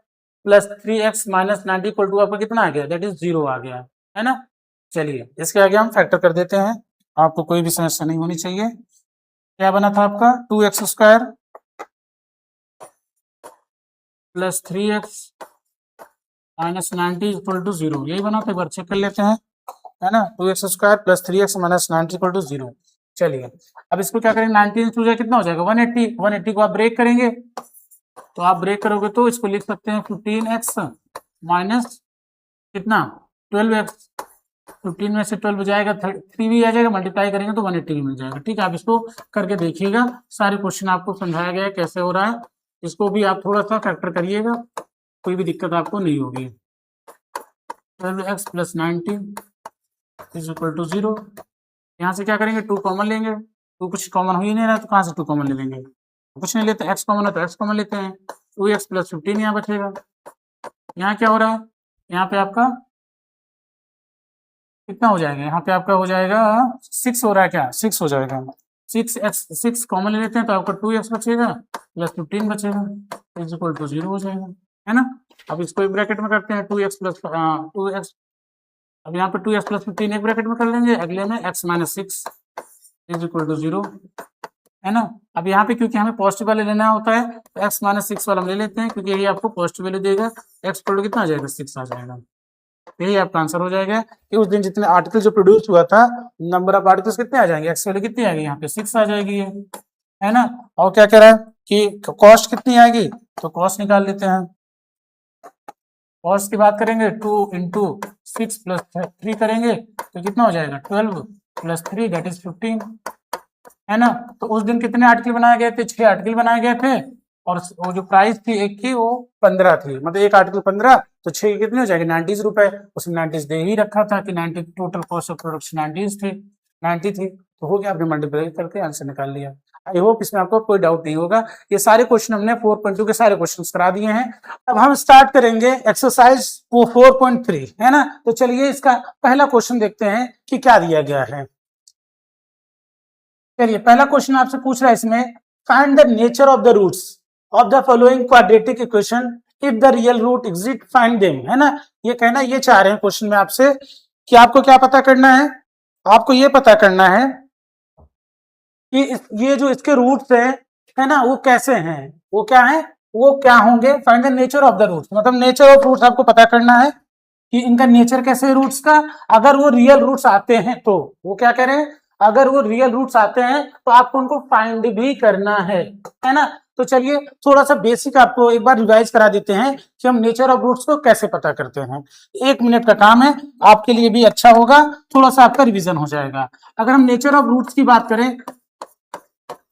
प्लस 3x माइनस 90 = आपको कितना आ गया, दैट इज 0 आ गया, है ना। चलिए इसके आगे हम फैक्टर कर देते हैं, आपको कोई भी समस्या नहीं होनी चाहिए। क्या बना था आपका, 2x² प्लस 3x माइनस 90 = 0, यही बना था, एक बार चेक कर लेते हैं, है ना। 2x² plus 3x minus 90 = 0। चलिए अब इसको क्या करेंगे, 90 से जाए कितना हो जाएगा, 180 को आप ब्रेक करेंगे, तो आप ब्रेक करोगे तो इसको लिख सकते हैं 15x माइनस कितना 12x, 15 में से 12 जाएगा 3 भी आ जाएगा, मल्टीप्लाई करेंगे तो 180 भी मिल जाएगा। ठीक है, आप इसको करके देखिएगा, सारे क्वेश्चन आपको समझाया गया है कैसे हो रहा है, इसको भी आप थोड़ा सा फैक्टर करिएगा, कोई भी दिक्कत आपको नहीं होगी। 12x plus 90 = 0। यहाँ से क्या करेंगे, 2 कॉमन लेंगे, 2 कुछ कॉमन हो ही नहीं रहा तो कहाँ से 2 कॉमन ले लेंगे, कुछ नहीं लेते, x कॉमन है तो x कॉमन लेते हैं, 2x प्लस 15 यहाँ बचेगा। यहाँ क्या हो रहा है, यहाँ पे आपका कितना हो जाएगा, यहाँ पे आपका हो जाएगा 6 हो रहा है, क्या 6 हो जाएगा, 6 कॉमन ले लेते हैं तो आपका 2x बचेगा प्लस 15 बचेगा इज इक्वल टू 0 हो जाएगा, है ना। अब इसको एक ब्रैकेट में करते हैं, 2x प्लस 2x, अब यहाँ पे 2x प्लस 15 एक ब्रैकेट में कर लेंगे, अगले में x minus 6 is equal to 0, है ना। अब यहाँ पे क्योंकि हमें पॉजिटिव वाले लेना होता है तो x माइनस 6 वाला हम ले लेते हैं, क्योंकि यही आपको पॉजिटिव वैल्यू देगा, x पर कितना आ जाएगा 6 आ जाएगा, यही आपका आंसर हो जाएगा कि उस दिन जितने आर्टिकल जो प्रोड्यूस हुआ था, नंबर ऑफ आर्टिकल्स कितने आ जाएंगे, x वैल्यू कितनी आ गई, यहाँ पे 6 आ जाएगी, है ना। और क्या कह रहा है कि कॉस्ट कितनी आएगी, तो कॉस्ट निकाल लेते हैं। कॉस्ट की बात करेंगे, 2 × 6 प्लस 3 करेंगे तो कितना हो जाएगा, 12 प्लस 3 दैट इज 15, है ना। तो उस दिन कितने आर्टिकल बनाए गए थे, 6 आर्टिकल बनाए गए थे, और वो जो प्राइस थी एक की वो 15 थी, मतलब एक आर्टिकल 15 तो 6 कितने हो जाएंगे 90 रुपए, उसने 90 दे ही रखा था कि 90 टोटल कॉस्ट ऑफ प्रोडक्शन 90 थी, तो हो गया, आपने मल्टीप्लाई करके आंसर निकाल लिया। आई होप इसमें आपको कोई डाउट नहीं होगा। ये सारे क्वेश्चन हमने 4.2 के सारे क्वेश्चन करा दिए हैं। अब हम स्टार्ट करेंगे एक्सरसाइज 4.3, है ना। तो चलिए इसका पहला क्वेश्चन देखते हैं कि क्या दिया गया है। चलिए पहला क्वेश्चन आपसे पूछ रहा है इसमें, find the nature of the roots of the following quadratic equation if the real root exist find them, है ना। ये कहना ये चाह रहे हैं क्वेश्चन में आपसे कि आपको क्या पता करना है, आपको ये पता करना है कि ये जो इसके रूट्स हैं, है ना, वो कैसे हैं, वो क्या है, वो क्या होंगे। Find the nature of the roots, मतलब नेचर ऑफ रूट्स आपको पता करना है कि इनका नेचर कैसे है रूट्स का। अगर वो रियल रूट्स आते हैं तो वो क्या करें, अगर वो रियल रूट्स आते हैं तो आपको उनको फाइंड भी करना है ना। तो चलिए थोड़ा सा बेसिक आपको एक बार रिवाइज करा देते हैं कि हम नेचर ऑफ रूट्स को कैसे पता करते हैं। 1 मिनट का काम है, आपके लिए भी अच्छा होगा, थोड़ा सा आपका रिवीजन हो जाएगा। अगर हम नेचर ऑफ रूट्स की बात करें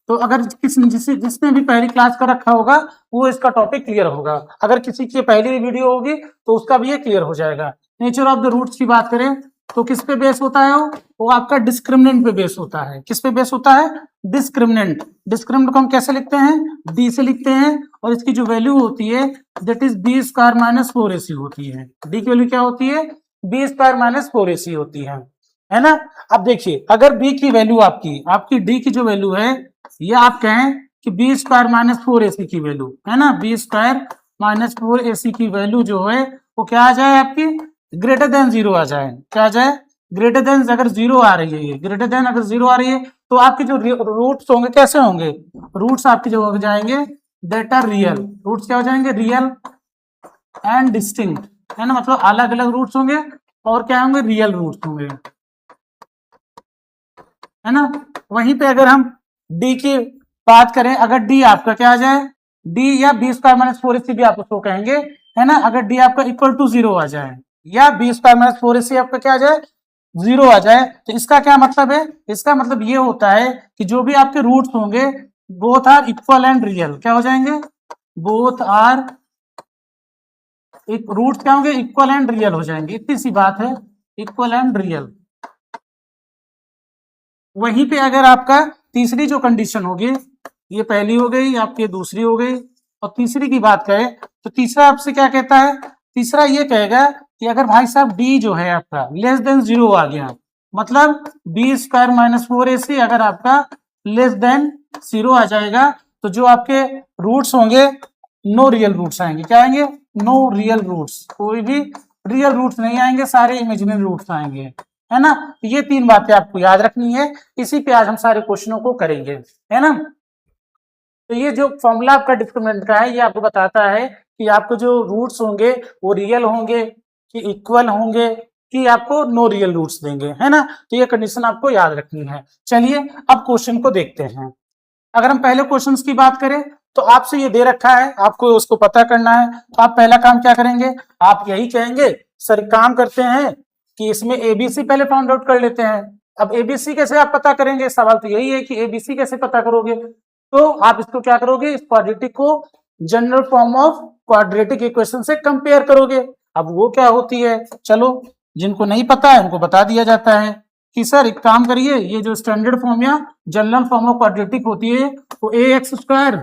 तो अगर जिसने भी पहली क्लास का रखा होगा वो इसका टॉपिक क्लियर होगा, अगर किसी की पहली वीडियो होगी तो उसका भी ये क्लियर हो जाएगा। नेचर ऑफ द रूट्स की बात करें तो किस पे बेस होता है, वो आपका डिस्क्रिमिनेंट पे बेस होता है। किस पे बेस होता है, डिस्क्रिमिनेंट। डिस्क्रिमिनेंट को हम कैसे लिखते हैं, डी से लिखते हैं, और इसकी जो वैल्यू होती है that is b square minus 4ac होती है। डी की वैल्यू क्या होती है, बी स्क्वायर माइनस 4ac होती है ना। अब देखिए अगर बी की वैल्यू आपकी डी की जो वैल्यू है ये आप कहें कि बी स्क्वायर माइनस 4ac की वैल्यू, है ना, बी स्क्वायर माइनस 4ac की वैल्यू जो है वो क्या आ जाए, आपकी ग्रेटर देन 0 आ जाए। क्या आ जाए, ग्रेटर देन, अगर 0 आ रही है, ये ग्रेटर देन अगर 0 आ रही है तो आपके जो रूट्स होंगे कैसे होंगे, रूट्स आपके जो हो जाएंगे दैट आर रियल। रूट्स क्या हो जाएंगे, रियल एंड डिस्टिंक्ट, है ना, मतलब अलग अलग रूट्स होंगे और क्या होंगे, रियल रूट्स होंगे, है ना। वहीं पे अगर हम डी की बात करें, अगर डी आपका क्या आ जाए, डी या बी स्क्वायर माइनस 4ac भी आप उसको कहेंगे, है ना, अगर डी आपका इक्वल टू 0 आ जाए या बी स्क्वायर माइनस 4ac आपका क्या आ जाए, 0 आ जाए, तो इसका क्या मतलब है, इसका मतलब ये होता है कि जो भी आपके रूट्स होंगे both are equal and real, क्या हो जाएंगे, बोथ आर रूट्स क्या होंगे, इक्वल एंड रियल हो जाएंगे। इतनी सी बात है, इक्वल एंड रियल। वहीं पे अगर आपका तीसरी जो कंडीशन होगी, ये पहली हो गई आपकी, दूसरी हो गई, और तीसरी की बात करें तो तीसरा आपसे क्या कहता है, तीसरा ये कहेगा कि अगर भाई साहब डी जो है आपका लेस देन 0 आ गया, मतलब बी स्क्वायर माइनस 4ac अगर आपका लेस देन 0 आ जाएगा तो जो आपके रूट्स होंगे नो रियल रूट्स आएंगे। क्या आएंगे, नो रियल रूट्स, कोई भी रियल रूट्स नहीं आएंगे, सारे इमेजिनरी रूट्स आएंगे, है ना। ये 3 बातें आपको याद रखनी है, इसी पे आज हम सारे क्वेश्चनों को करेंगे, है ना। तो ये जो फॉर्मूला आपका डिस्क्रिमिनेंट का है ये आपको बताता है कि आपको जो रूट्स होंगे वो रियल होंगे कि इक्वल होंगे कि आपको नो रियल रूट्स देंगे, है ना। तो ये कंडीशन आपको याद रखनी है। चलिए अब क्वेश्चन को देखते हैं। अगर हम पहले क्वेश्चन की बात करें तो आपसे ये दे रखा है, आपको उसको पता करना है, तो आप पहला काम क्या करेंगे, आप यही कहेंगे सर काम करते हैं कि इसमें एबीसी पहले फाउंड आउट कर लेते हैं। अब एबीसी कैसे आप पता करेंगे, सवाल तो यही है कि एबीसी कैसे पता करोगे, तो आप इसको क्या करोगे, इस क्वाड्रेटिक को general form of quadratic equation से कंपेयर करोगे। अब वो क्या होती है, चलो जिनको नहीं पता है उनको बता दिया जाता है कि सर एक काम करिए, ये जो स्टैंडर्ड फॉर्म या जनरल फॉर्म ऑफ क्वाड्रेटिक होती है वो A X square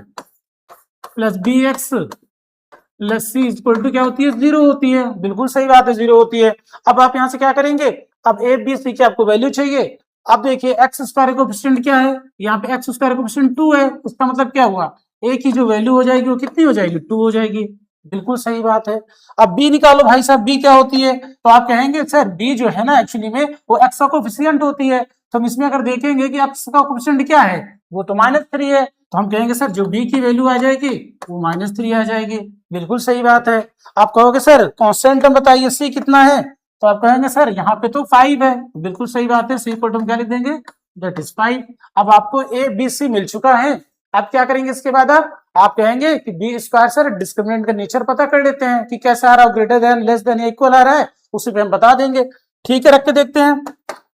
plus B X plus C equal to क्या होती है, 0 होती है। बिल्कुल सही बात है, 0 होती है। अब आप यहाँ से क्या करेंगे, अब ए बी सी की आपको वैल्यू चाहिए। अब देखिए एक्स स्क्वायर कोएफिशिएंट क्या है, यहाँ पे एक्स स्क्वायर कोएफिशिएंट 2 है, उसका मतलब क्या हुआ, ए की जो वैल्यू हो जाएगी वो कितनी हो जाएगी, 2 हो जाएगी। बिल्कुल सही बात है। अब बी निकालो भाई साहब, बी क्या होती है, तो आप कहेंगे सर बी जो है ना एक्चुअली में वो एक्स का कोएफिशिएंट होती है। तो हम इसमें अगर देखेंगे कि एक्स का कोएफिशिएंट क्या है, वो तो -3 है, तो हम कहेंगे सर जो बी की वैल्यू आ जाएगी वो -3 आ जाएगी। बिल्कुल सही बात है। आप कहोगे सर कांस्टेंट टर्म बताइए सी कितना है, तो आप कहेंगे सर यहाँ पे तो 5 है। बिल्कुल सही बात है, सी इक्वल टू क्या लिख देंगे, दैट इज 5। अब आपको ए बी सी मिल चुका है। आप क्या करेंगे इसके बाद, आप कहेंगे कि बी स्क्वायर सर डिस्क्रिमिनेंट का नेचर पता कर लेते हैं कि कैसा आ रहा है, ग्रेटर देन लेस देन या इक्वल आ रहा है, उसी पे हम बता देंगे। ठीक है, रख के देखते हैं।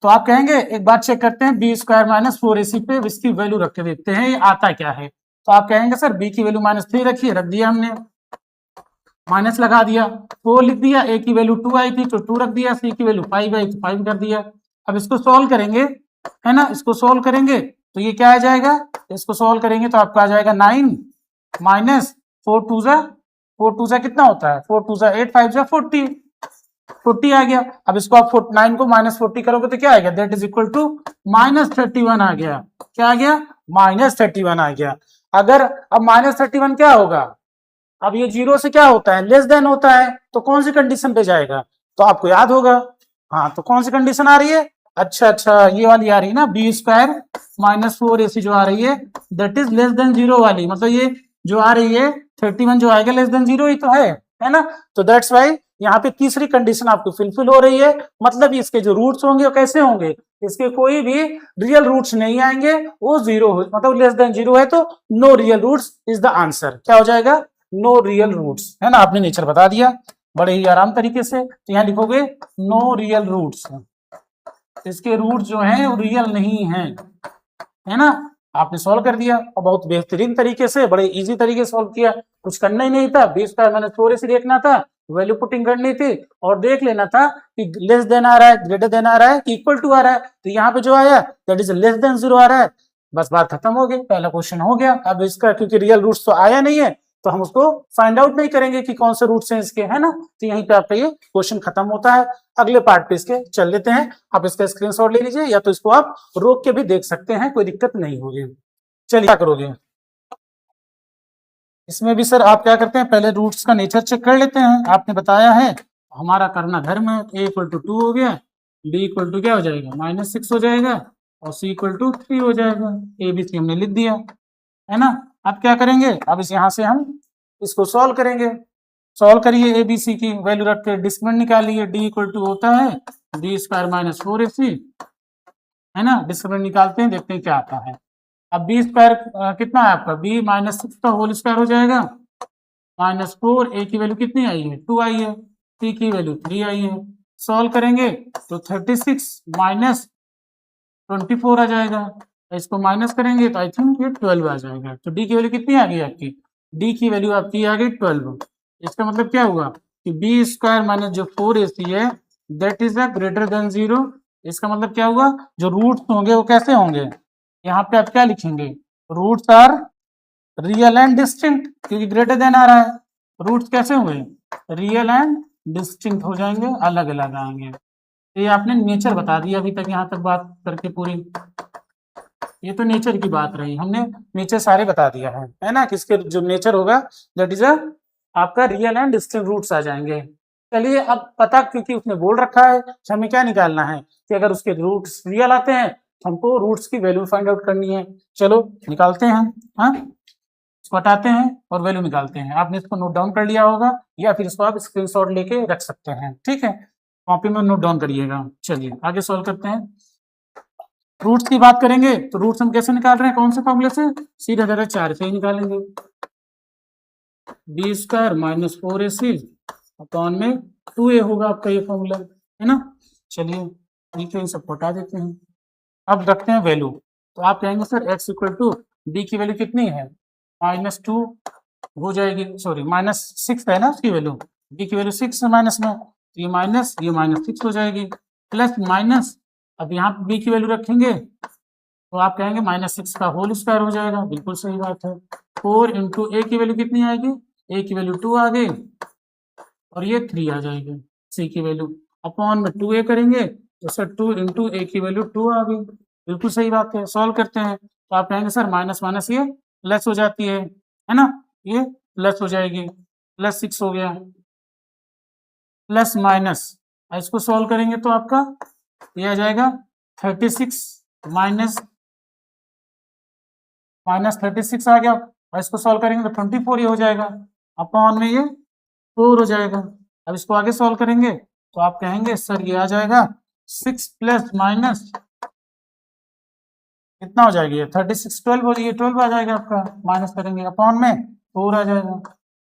तो आप कहेंगे एक बार चेक करते हैं बी स्क्वायर माइनस 4ac पे इसकी वैल्यू रख के देखते हैं ये आता क्या है। तो आप कहेंगे सर बी की वैल्यू -3 रखिए, रख दिया हमने, माइनस लगा दिया, 4 लिख दिया, ए की वैल्यू 2 आई थी तो 2 रख दिया, सी की वैल्यू 5 आई तो 5 कर दिया। अब इसको सॉल्व करेंगे, है ना, इसको सॉल्व करेंगे तो ये क्या आ जाएगा, इसको सॉल्व करेंगे तो आपका आ जाएगा 9 माइनस 4 टू जा कितना होता है, 4 टू जा 8, 5 जा 40 आ गया। अब इसको आप 9 को -40 करोगे तो क्या आएगा, दैट इज इक्वल टू -31 आ गया। क्या आ गया, -31 आ गया। अगर अब -31 क्या होगा, अब ये 0 से क्या होता है, लेस देन होता है, तो कौन सी कंडीशन पे जाएगा, तो आपको याद होगा। हाँ, तो कौन सी कंडीशन आ रही है, अच्छा ये वाली आ रही है ना, बी स्क्वायर माइनस 4ac जो आ रही है, दैट इज लेस देन 0 वाली, मतलब ये जो आ रही है 31 जो आएगा लेस देन 0 ही तो है ना। तो दैट्स वाई यहाँ पे तीसरी कंडीशन आपको फुलफिल हो रही है, मतलब इसके जो रूट्स होंगे वो कैसे होंगे, इसके कोई भी रियल रूट्स नहीं आएंगे, वो 0 मतलब लेस देन 0 है, तो no real roots is the answer, क्या हो जाएगा, नो रियल रूट्स, है ना। आपने नेचर बता दिया बड़े ही आराम तरीके से, तो यहाँ लिखोगे नो रियल रूट्स, इसके रूट जो हैं वो रियल नहीं है, है ना। आपने सॉल्व कर दिया और बहुत बेहतरीन तरीके से, बड़े इजी तरीके से सॉल्व किया, कुछ करना ही नहीं था, बी स्क्वायर माइनस 4ac देखना था, वैल्यू पुटिंग करनी थी और देख लेना था कि लेस देन आ रहा है, ग्रेटर देन आ रहा है कि इक्वल टू आ रहा है, तो यहाँ पे जो आया दैट इज लेस देन 0 आ रहा है, बस बात खत्म हो गई, पहला क्वेश्चन हो गया। अब इसका क्योंकि रियल रूट्स तो आया नहीं है, तो हम उसको फाइंड आउट नहीं करेंगे कि कौन से रूट्स हैं इसके, है ना, तो यहीं पे आपका ये क्वेश्चन खत्म होता है। अगले पार्ट पे इसके चल लेते हैं, आप इसका स्क्रीनशॉट ले लीजिए या तो इसको आप रोक के भी देख सकते हैं, कोई दिक्कत नहीं होगी। चलिए क्या करोगे इसमें भी सर, आप क्या करते हैं पहले रूट्स का नेचर चेक कर लेते हैं, आपने बताया है हमारा करना घर में, a इक्वल टू 2 हो गया, b इक्वल टू क्या हो जाएगा -6 हो जाएगा और c इक्वल टू 3 हो जाएगा, a b c हमने लिख दिया, है ना। अब क्या करेंगे, अब इस यहाँ से हम इसको सॉल्व करेंगे, सॉल्व करिए ए बी सी की वैल्यू रख के डिस्क्रिमिनेंट निकालिए, d इक्वल टू होता है b स्क्वायर माइनस 4ac, है ना, डिस्क्रिमिनेंट निकालते हैं देखते हैं क्या आता है। अब बी स्क्वायर कितना है आपका, b -6 का होल स्क्वायर हो जाएगा, -4, a की वैल्यू कितनी आई है 2 आई है, c की वैल्यू 3 आई है, सॉल्व करेंगे तो 36 माइनस 24 आ जाएगा, इसको माइनस करेंगे तो आई थिंक ये 12 आ जाएगा, तो d की वैल्यू कितनी आ गई आपकी, d की वैल्यू आपकी आ गई 12। इसका मतलब क्या हुआ कि बी स्क्वायर माइनस जो 4ac है that is a greater than 0, इसका मतलब क्या हुआ, जो रूट्स होंगे वो कैसे होंगे, यहाँ पे आप क्या लिखेंगे, roots are real and distinct, क्योंकि ग्रेटर देन आ रहा है, रूट्स कैसे हुए, रियल एंड डिस्टिंक्ट हो जाएंगे, अलग अलग आएंगे। ये आपने नेचर बता दिया अभी तक यहाँ तक बात करके पूरी, ये तो नेचर की बात रही, हमने नेचर सारे बता दिया है ना, किसके जो नेचर होगा दैट इज आपका रियल एंड डिस्टिंक्ट रूट्स आ जाएंगे। चलिए अब पता, क्योंकि उसने बोल रखा है कि हमें क्या निकालना है कि अगर उसके रूट्स रियल आते हैं हमको रूट्स की वैल्यू फाइंड आउट करनी है, चलो निकालते हैं, हाँ इसको हटाते हैं और वैल्यू निकालते हैं। आपने इसको नोट डाउन कर लिया होगा या फिर इसको आप स्क्रीनशॉट लेके रख सकते हैं, ठीक है, कॉपी में नोट डाउन करिएगा। चलिए आगे सॉल्व करते हैं। रूट्स की बात करेंगे तो रूट्स हम कैसे निकाल रहे हैं, कौन से फॉर्मूले से, सीधा सीधा 4 से ही निकालेंगे, B square minus 4ac upon में 2a होगा आपका ये फॉर्मूला, है ना। चलिए ठीक है, इन सबको हटा देते हैं, अब रखते हैं वैल्यू, तो आप कहेंगे sir x equal to b की वैल्यू कितनी है -2 हो जाएगी, सॉरी -6 है ना उसकी वैल्यू, b की वैल्यू 6 है माइनस में, तो ये -6 हो जाएगी, प्लस माइनस, अब यहाँ पे b की वैल्यू रखेंगे तो आप कहेंगे -6 का होल स्क्वायर हो जाएगा, बिल्कुल सही बात है, 4 इंटू a की वैल्यू कितनी आएगी, a की वैल्यू 2 आ गई और ये 3 आ जाएगी, c की वैल्यू अपॉन में 2a करेंगे तो सर 2 इंटू a की वैल्यू 2 आ गई, बिल्कुल सही बात है। सॉल्व करते हैं तो आप कहेंगे सर माइनस माइनस ये प्लस हो जाती है ना, ये प्लस हो जाएगी, +6 हो गया, प्लस माइनस, इसको सॉल्व करेंगे तो आपका ये आ जाएगा 36 माइनस 36 आ गया, और इसको सॉल्व करेंगे तो 24 ये हो जाएगा, अपॉन में ये 4 हो जाएगा। अब इसको आगे सॉल्व करेंगे तो आप कहेंगे सर ये आ जाएगा 6 प्लस माइनस कितना हो जाएगी, 36 12 हो जाएगी, 12 आ जाएगा आपका, माइनस करेंगे अपॉन में 4 आ जाएगा।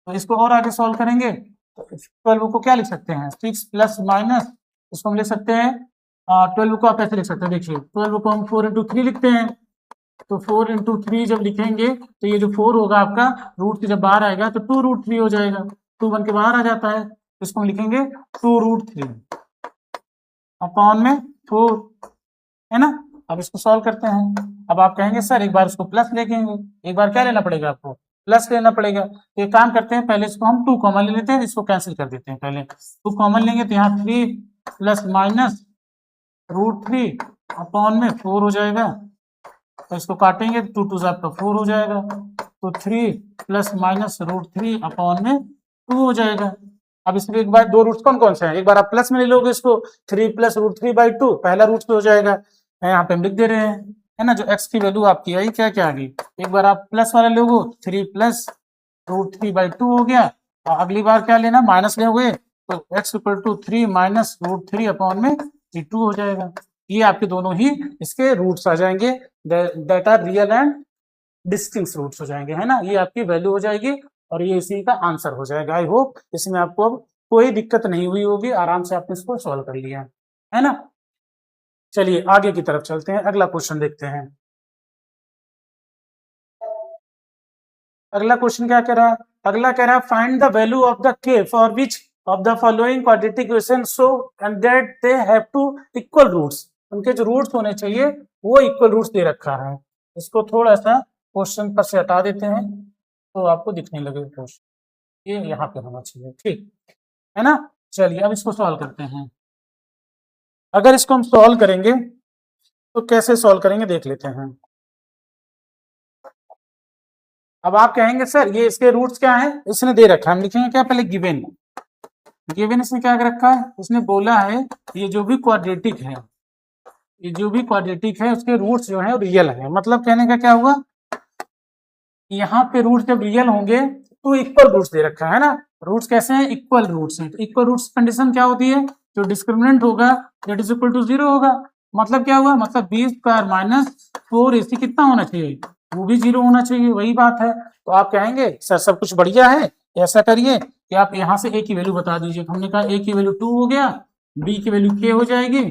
तो इसको और आगे सॉल्व करेंगे तो 12 को क्या लिख सकते हैं, 6 प्लस माइनस, इसको हम लिख सकते हैं 12 को आप ऐसे लिख सकते हैं, देखिए 12 को हम 4 इंटू 3 लिखते हैं, तो 4 इंटू 3 जब लिखेंगे तो ये जो 4 होगा आपका रूट से जब बाहर आएगा तो 2 रूट 3 हो जाएगा, 2 बन के बाहर आ जाता है, तो इसको हम लिखेंगे 2 रूट 3 अपॉन में 4, है ना। अब इसको सॉल्व करते हैं, अब आप कहेंगे सर एक बार इसको प्लस लेंगे, एक बार क्या लेना पड़ेगा आपको, प्लस लेना पड़ेगा, तो एक काम करते हैं पहले इसको हम 2 कॉमन ले लेते हैं, इसको कैंसिल कर देते हैं, पहले 2 कॉमन लेंगे तो यहाँ 3 प्लस माइनस रूट 3 अपॉन में 4 हो जाएगा, तो इसको काटेंगे 2 2 आपका 4 हो जाएगा, तो 3 प्लस माइनस रूट 3 अपॉन में 2 हो जाएगा। अब इसमें एक बार दो रूट्स कौन कौन से हैं, एक बार आप प्लस में ले लोगे इसको, 3 प्लस रूट 3/2 पहला रूट पे हो जाएगा, यहाँ पे हम लिख दे रहे हैं, है ना। जो x की वैल्यू आपकी आई क्या क्या आ गई, एक बार आप प्लस वाला लोगे 3 प्लस रूट 3/2 हो गया, और अगली बार क्या लेना, माइनस लोगे तो x equal to 3 minus root 3 upon में 2 हो जाएगा। ये आपके दोनों ही इसके रूट्स आ जाएंगे, that are real and distinct roots हो जाएंगे, है ना। ये आपकी वैल्यू हो जाएगी और ये इसी का आंसर हो जाएगा। आई होप इसमें आपको अब कोई दिक्कत नहीं हुई होगी, आराम से आपने इसको सॉल्व कर लिया है ना। चलिए आगे की तरफ चलते हैं, अगला क्वेश्चन देखते हैं। अगला क्वेश्चन क्या कह रहा है, अगला कह रहा है find the value of the K for which of the following quadratic equation so and that they have two equal roots. उनके जो रूट्स होने चाहिए वो इक्वल रूट्स दे रखा है। इसको थोड़ा सा क्वेश्चन पर से हटा देते हैं तो आपको दिखने लगेगा क्वेश्चन, ये यहाँ पे होना चाहिए, ठीक है ना। चलिए अब इसको सॉल्व करते हैं। अगर इसको हम सॉल्व करेंगे तो कैसे सॉल्व करेंगे देख लेते हैं। अब आप कहेंगे सर ये इसके रूट्स क्या है, इसने दे रखा है, हम लिखेंगे क्या पहले गिवन। गिवन इसने क्या रखा है, उसने बोला है ये जो भी क्वाड्रेटिक है, ये जो भी क्वाड्रेटिक है उसके रूट्स जो है रियल है। मतलब कहने का क्या हुआ, यहाँ पे रूट्स जब रियल होंगे तो इक्वल रूट्स दे रखा है ना। रूट्स कैसे हैं, इक्वल रूट्स हैं। तो इक्वल रूट्स कंडीशन क्या होती है, जो डिस्क्रिमिनेंट होगा दैट इज इक्वल टू 0 होगा। मतलब क्या हुआ, मतलब b स्क्वायर माइनस 4ac कितना होना चाहिए, वो भी 0 होना चाहिए, वही बात है। तो आप कहेंगे सर सब कुछ बढ़िया है, ऐसा करिए कि आप यहाँ से a की वैल्यू बता दीजिए। हमने कहा a की वैल्यू 2 हो गया, b की वैल्यू k हो जाएगी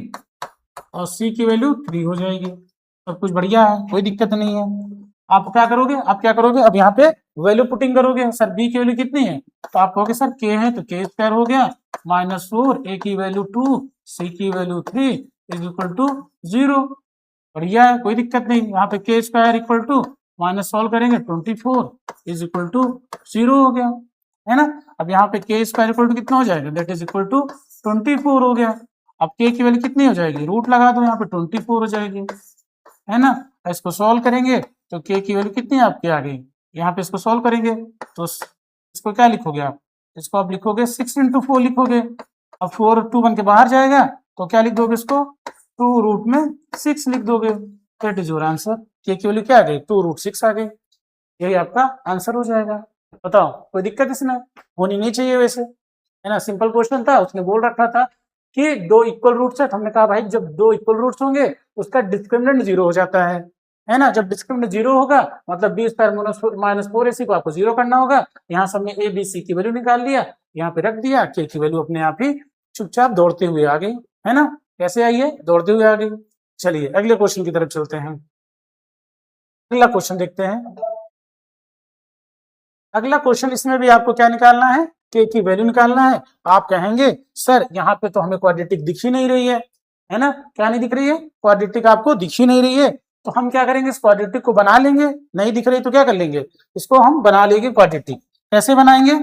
और c की वैल्यू 3 हो जाएगी। सब कुछ बढ़िया है, कोई दिक्कत नहीं है। आप क्या करोगे, आप क्या करोगे, अब यहाँ पे वैल्यू पुटिंग करोगे। सर b की वैल्यू कितनी है, तो आप कहोगे सर k है तो k स्क्वायर हो गया माइनस 4, a की वैल्यू 2, c की वैल्यू 3 इज इक्वल टू 0। बढ़िया है, कोई दिक्कत नहीं। यहाँ पे k square equal to minus solve करेंगे 24 इज इक्वल टू 0 हो गया, है ना। अब यहाँ पे k स्क्वायर इक्वल टू कितना हो जाएगा, दैट इज इक्वल टू 24 हो गया। अब k की वैल्यू कितनी हो जाएगी, रूट लगा दो, यहाँ पे 24 हो जाएगी, है ना। इसको सॉल्व करेंगे तो k की वैल्यू कितनी आपकी आ गई, यहाँ पे इसको सॉल्व करेंगे तो इसको क्या लिखोगे आप, इसको आप लिखोगे 6 इंटू 4 लिखोगे। अब 4 2 बन के बाहर जाएगा तो क्या लिख दोगे, इसको 2 रूट में 6 लिख दोगे। That is your answer. k की वैल्यू क्या आ गई, 2 रूट 6 आ गई, यही आपका आंसर हो जाएगा। बताओ कोई दिक्कत इसमें होनी नहीं चाहिए वैसे, है ना। सिंपल क्वेश्चन था, उसने बोल रखा था कि दो इक्वल रूट्स है, तो हमने कहा भाई जब दो इक्वल रूट्स होंगे उसका डिस्क्रिमिनेंट 0 हो जाता है ना। जब डिस्क्रिमिनेंट 0 होगा मतलब b स्क्वायर माइनस 4ac को आपको 0 करना होगा। यहाँ से हमने a b c की वैल्यू निकाल लिया, यहाँ पे रख दिया, k की वैल्यू अपने आप ही चुपचाप दौड़ते हुए आ गई, है ना। कैसे आई है, दौड़ते हुए आ गई। चलिए अगले क्वेश्चन की तरफ चलते हैं, अगला क्वेश्चन देखते हैं। अगला क्वेश्चन, इसमें भी आपको क्या निकालना है, k की वैल्यू निकालना है। आप कहेंगे सर यहाँ पे तो हमें क्वाड्रेटिक दिख ही नहीं रही है ना। क्या नहीं दिख रही है, क्वाड्रेटिक आपको दिख ही नहीं रही है, तो हम क्या करेंगे, इस क्वाड्रेटिक को बना लेंगे। नहीं दिख रही तो क्या कर लेंगे, इसको हम बना लेंगे क्वाड्रेटिक। कैसे बनाएंगे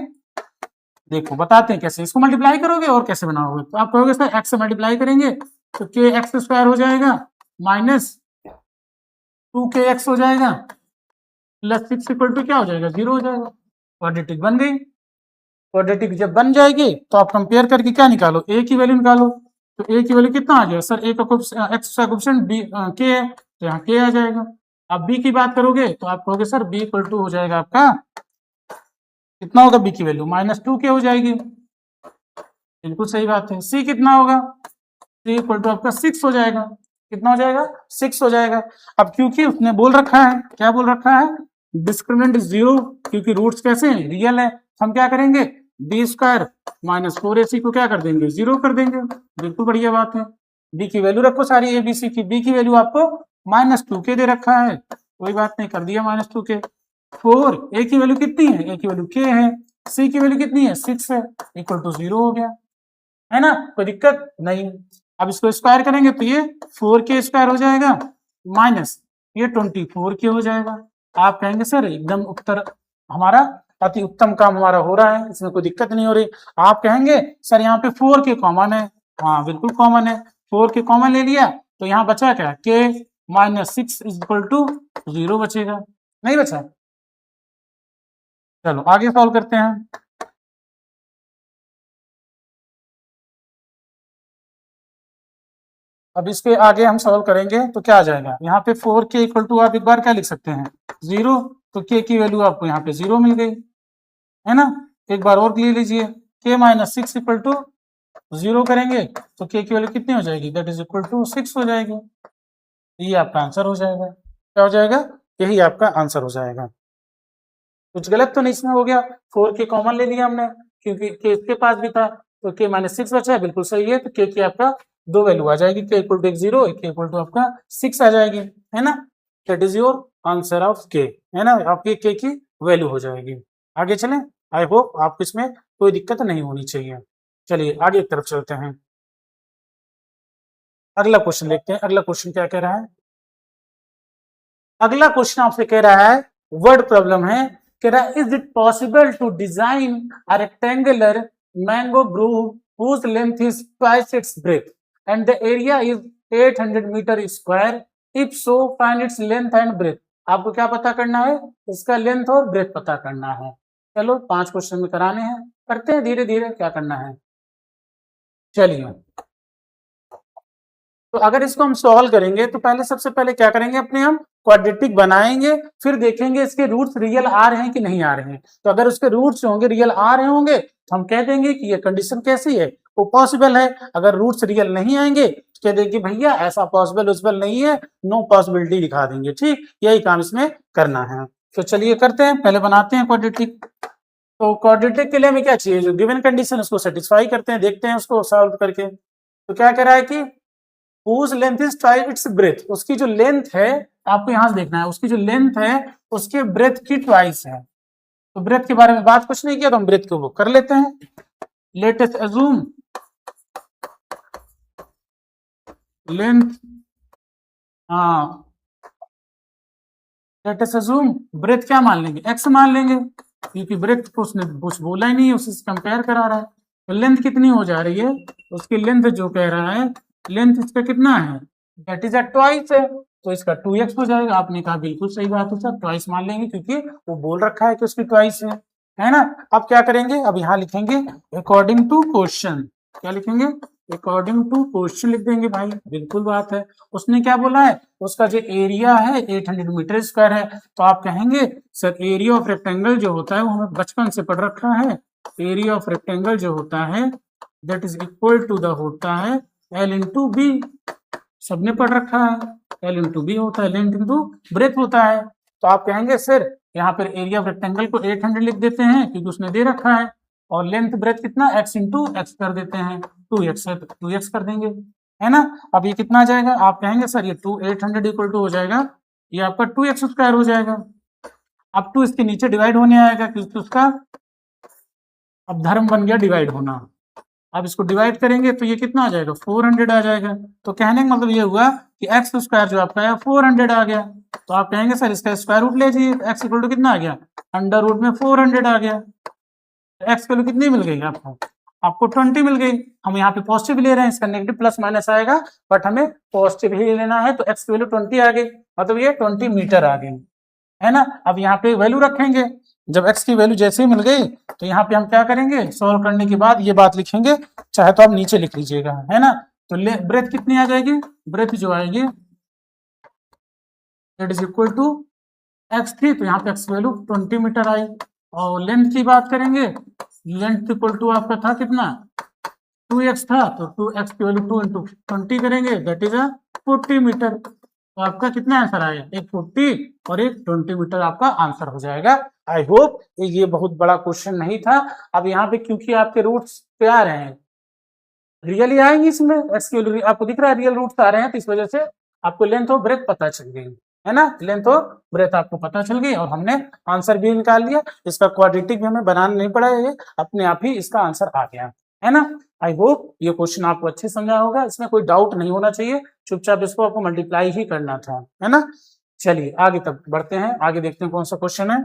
देखो बताते हैं कैसे। इसको मल्टीप्लाई करोगे और कैसे बनाओगे, तो आप कहोगे सर x से मल्टीप्लाई करेंगे तो k x स्क्वायर हो जाएगा माइनस 2kx हो जाएगा प्लस 6 इक्वल टू क्या हो जाएगा, 0 हो जाएगा। क्वाड्रेटिक बन गई। क्वाड्रेटिक जब बन जाएगी तो आप कंपेयर करके क्या निकालो, a की वैल्यू निकालो। तो a की वैल्यू कितना आ जाएगा, सर a का x का कोएफिशिएंट b k है तो यहाँ k आ जाएगा। अब b की बात करोगे तो आप कहोगे सर b इक्वल टू हो जाएगा आपका कितना होगा, b की वैल्यू -2k हो जाएगी। बिल्कुल सही बात है। c कितना होगा, c इक्वल टू आपका 6 हो जाएगा। कितना हो जाएगा, 6 हो जाएगा। अब क्योंकि उसने बोल रखा है, क्या बोल रखा है, डिस्क्रिमिनेंट 0, क्योंकि रूट्स कैसे हैं, रियल है, हम क्या करेंगे b स्क्वायर माइनस 4ac को क्या कर देंगे, 0 कर देंगे। बिल्कुल बढ़िया बात है। b की वैल्यू रखो सारी a b c की। b की वैल्यू आपको -2k दे रखा है, कोई बात नहीं, कर दिया -2k। 4 a की वैल्यू कितनी है, a की वैल्यू k है, c की वैल्यू कितनी है, 6 है, इक्वल टू 0 हो गया, है ना, कोई दिक्कत नहीं। अब इसको स्क्वायर करेंगे तो ये 4k स्क्वायर हो जाएगा माइनस ये 24k हो जाएगा। आप कहेंगे सर एकदम उत्तर हमारा अति उत्तम काम हमारा हो रहा है, इसमें कोई दिक्कत नहीं हो रही। आप कहेंगे सर यहाँ पे 4k कॉमन है, हाँ बिल्कुल कॉमन है, 4k कॉमन ले लिया तो यहाँ बचा क्या, k -6 इज इक्वल टू 0 बचेगा, नहीं बचा। चलो आगे सॉल्व करते हैं। अब इसके आगे हम सॉल्व करेंगे तो क्या आ जाएगा, यहाँ पे 4k इक्वल टू आप एक बार क्या लिख सकते हैं, 0। तो k की वैल्यू आपको यहाँ पे 0 मिल गई, है ना। एक बार और ले लीजिए, k माइनस 6 इक्वल टू 0 करेंगे तो k की वैल्यू कितनी हो जाएगी, दैट इज इक्वल टू 6 हो जाएगी। ये आपका आंसर हो जाएगा। क्या हो जाएगा, यही आपका आंसर हो जाएगा। कुछ गलत तो नहीं इसमें हो गया, 4k कॉमन ले लिया हमने क्योंकि k इसके पास भी था, तो k माइनस 6 बचा है, बिल्कुल सही है। तो k की आपका दो वैल्यू आ जाएगी, k equal to 0, k equal to आपका 6 आ जाएगी, है ना। That is your answer of k, है ना, आपकी k की वैल्यू हो जाएगी। आगे चलें, आई होप आपको इसमें कोई दिक्कत नहीं होनी चाहिए। चलिए आगे की तरफ चलते हैं, अगला क्वेश्चन देखते हैं। अगला क्वेश्चन क्या कह रहा है, अगला क्वेश्चन आपसे कह रहा है, वर्ड प्रॉब्लम है, कह रहा है is it possible to design a rectangular mango grove whose length is twice its breadth and the area is 800 metre square, if so find its length and breadth। आपको क्या पता करना है, इसका लेंथ और ब्रेथ पता करना है। चलो 5 क्वेश्चन में कराने हैं, करते हैं धीरे धीरे क्या करना है। चलिए, तो अगर इसको हम सॉल्व करेंगे तो पहले सबसे पहले क्या करेंगे, अपने हम क्वाड्रेटिक बनाएंगे, फिर देखेंगे इसके रूट्स रियल आ रहे हैं कि नहीं आ रहे हैं। तो अगर उसके रूट्स होंगे रियल आ रहे होंगे तो हम कह देंगे कि ये कंडीशन कैसी है, वो पॉसिबल है। अगर रूट्स रियल नहीं आएंगे तो कह देंगे भैया ऐसा पॉसिबल नहीं है, नो पॉसिबिलिटी दिखा देंगे। ठीक, यही काम इसमें करना है। तो चलिए करते हैं, पहले बनाते हैं क्वाड्रेटिक। तो क्वाड्रेटिक के लिए हमें क्या चाहिए, जो गिवन कंडीशन उसको सेटिस्फाई करते हैं, देखते हैं उसको सॉल्व करके। तो क्या कह रहा है कि whose length is twice its breadth, उसकी जो लेंथ है आपको यहां से देखना है, उसकी जो लेंथ है उसके ब्रेथ की ट्वाइस है। तो ब्रेथ के बारे में बात कुछ नहीं किया तो हम ब्रेथ को वो कर लेते हैं। लेट अस अज्यूम लेंथ, हाँ लेट अस अज्यूम ब्रेथ क्या मान लेंगे, x मान लेंगे, क्योंकि ब्रेथ को उसने कुछ बोला ही नहीं है, उससे कंपेयर करा रहा है। तो लेंथ कितनी हो जा रही है, उसकी लेंथ जो कह रहा है, लेंथ इसका कितना है, दैट इज ट्वाइस है, तो इसका 2x हो जाएगा। आपने कहा बिल्कुल सही बात है सर, ट्वाइस मान लेंगे क्योंकि वो बोल रखा है कि उसकी ट्वाइस है ना। अब क्या करेंगे, अब यहाँ लिखेंगे अकॉर्डिंग टू क्वेश्चन, क्या लिखेंगे, अकॉर्डिंग टू क्वेश्चन लिख देंगे भाई, बिल्कुल बात है। उसने क्या बोला है, उसका जो एरिया है 800 मीटर स्क्वायर है, तो आप कहेंगे सर एरिया ऑफ रेक्टेंगल जो होता है वो हमें बचपन से पढ़ रखा है, एरिया ऑफ रेक्टेंगल जो होता है that is equal to the होता है L इंटू बी, सबने पढ़ रखा है, L इंटू बी होता है, लेंथ इंटू ब्रेथ होता है। तो आप कहेंगे सर यहाँ पर एरिया ऑफ रेक्टेंगल को 800 लिख देते हैं क्योंकि उसने दे रखा है, और लेंथ ब्रेथ कितना x इंटू एक्स कर देते हैं, 2x कर देंगे, है ना। अब ये कितना आ जाएगा, आप कहेंगे सर ये 800 इक्वल टू हो जाएगा, ये आपका 2x स्क्वायर हो जाएगा। अब 2 इसके नीचे डिवाइड होने आएगा क्योंकि उसका अब धर्म बन गया डिवाइड होना। अब इसको डिवाइड करेंगे तो ये कितना आ जाएगा, 400 आ जाएगा। तो कहने का मतलब ये हुआ कि एक्स स्क्वायर जो आपका है 400 आ गया। तो आप कहेंगे सर इसका स्क्वायर रूट लीजिए, एक्स इक्वल टू कितना आ गया, अंडर रूट में 400 आ गया। एक्स वैल्यू कितनी मिल गई आपको, आपको 20 मिल गई। हम यहाँ पे पॉजिटिव ले रहे हैं, इसका नेगेटिव प्लस माइनस आएगा, बट हमें पॉजिटिव ही लेना है। तो एक्स की वैल्यू 20 आ गई, मतलब ये 20 मीटर आ गई, है ना। अब यहाँ पे वैल्यू रखेंगे, जब x की वैल्यू जैसे ही मिल गई तो यहाँ पे हम क्या करेंगे, सॉल्व करने के बाद ये बात लिखेंगे, चाहे तो आप नीचे लिख लीजिएगा, है ना। तो ब्रेथ कितनी आ जाएगी, ब्रेथ जो आएगी that is equal to x थी, तो यहाँ पे x वैल्यू 20 मीटर आई। और लेंथ की बात करेंगे, लेंथ इक्वल टू आपका था कितना, 2x था, तो 2x की वैल्यू 2 इंटू 20 करेंगे दैट इज 40 मीटर। तो आपका कितना आंसर आएगा, एक 40 और एक 20 मीटर आपका आंसर हो जाएगा। आई होप ये बहुत बड़ा क्वेश्चन नहीं था। अब यहाँ पे क्योंकि आपके रूट्स पे आ रहे हैं, रियली आएंगे इसमें, आपको दिख रहा है रियल रूट्स आ रहे हैं, तो इस वजह से आपको लेंथ और ब्रेथ पता चल गई, है ना। लेंथ और ब्रेथ आपको पता चल गई और हमने आंसर भी निकाल लिया। इसका क्वाड्रेटिक भी हमें बनाना नहीं पड़ा, ये अपने आप ही इसका आंसर आ गया, है ना। आई होप ये क्वेश्चन आपको अच्छे समझा होगा, इसमें कोई डाउट नहीं होना चाहिए, चुपचाप इसको आपको मल्टीप्लाई ही करना था, है ना। चलिए आगे तक बढ़ते हैं, आगे देखते हैं कौन सा क्वेश्चन है।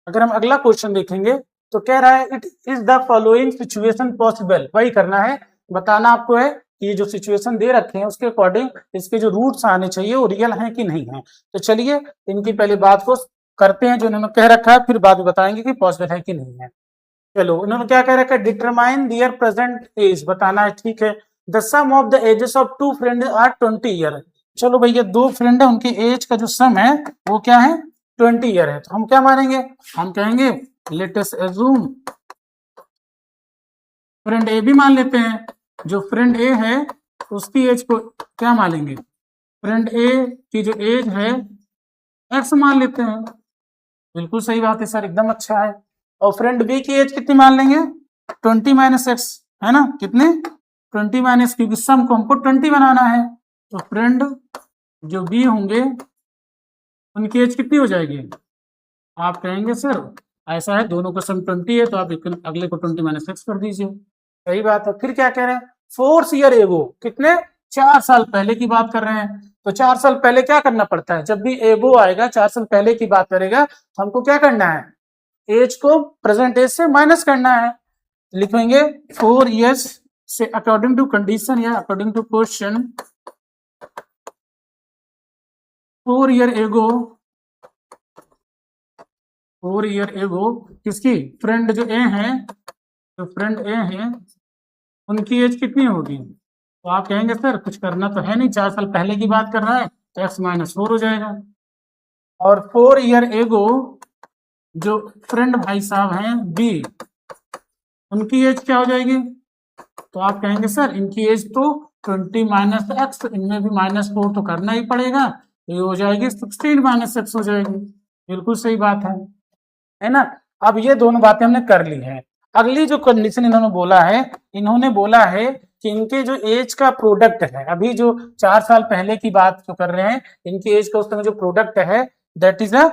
अगर हम अगला क्वेश्चन देखेंगे तो कह रहा है it is the following situation possible, वही करना है, बताना आपको है कि ये जो सिचुएशन दे रखे हैं उसके अकॉर्डिंग इसके जो रूट्स आने चाहिए वो रियल हैं कि नहीं है। तो चलिए इनकी पहले बात को करते हैं जो इन्होंने कह रखा है, फिर बाद में बताएंगे कि पॉसिबल है कि नहीं है। चलो, इन्होंने क्या कह रखा है, डिटरमाइन देयर प्रेजेंट एज, बताना है, ठीक है। The sum of the ages of two friend are 20 year. चलो भैया, दो फ्रेंड है, उनकी एज का जो सम है वो क्या है, 20 ईयर है। तो हम क्या मानेंगे, हम कहेंगे लेट अस अज्यूम, फ्रेंड ए भी मान लेते हैं, जो फ्रेंड ए है उसकी एज को क्या मानेंगे, फ्रेंड ए की जो एज है एक्स मान लेते हैं। बिल्कुल सही बात है सर, एकदम अच्छा है। और फ्रेंड बी की एज कितनी मान लेंगे, 20 माइनस एक्स, है ना, कितने, 20 माइनस, क्योंकि सम को हमको 20 बनाना है। तो फ्रेंड जो बी होंगे उनकी एज कितनी हो जाएगी, आप कहेंगे सर ऐसा है, दोनों का सम 20 है, तो आप अगले को 20 माइनस एक्स कर दीजिए। सही बात है। फिर क्या कह रहे हैं, 4 ईयर एगो, कितने, 4 साल पहले की बात कर रहे हैं। तो 4 साल पहले क्या करना पड़ता है, जब भी एगो आएगा 4 साल पहले की बात करेगा, तो हमको क्या करना है, एज को प्रेजेंट एज से माइनस करना है। लिखेंगे 4 इयर्स से अकॉर्डिंग टू कंडीशन या according to question, 4 year ago, 4 year एगो किसकी, फ्रेंड जो ए है, जो फ्रेंड ए है उनकी एज कितनी होगी। तो आप कहेंगे सर कुछ करना तो है नहीं, 4 साल पहले की बात कर रहा है, तो एक्स माइनस 4 हो जाएगा। और 4 ईयर एगो जो फ्रेंड भाई साहब हैं बी, उनकी एज क्या हो जाएगी, तो आप कहेंगे सर इनकी एज तो 20 माइनस एक्स, इनमें भी माइनस 4 तो करना ही पड़ेगा, तो ये हो जाएगी 16 माइनस एक्स हो जाएगी। बिल्कुल सही बात है ना। अब ये दोनों बातें हमने कर ली हैं। अगली जो कंडीशन इन्होंने बोला है, इन्होंने बोला है कि इनके जो एज का प्रोडक्ट है, अभी जो 4 साल पहले की बात जो कर रहे हैं, इनकी एज का उस समय जो प्रोडक्ट है दैट इज अ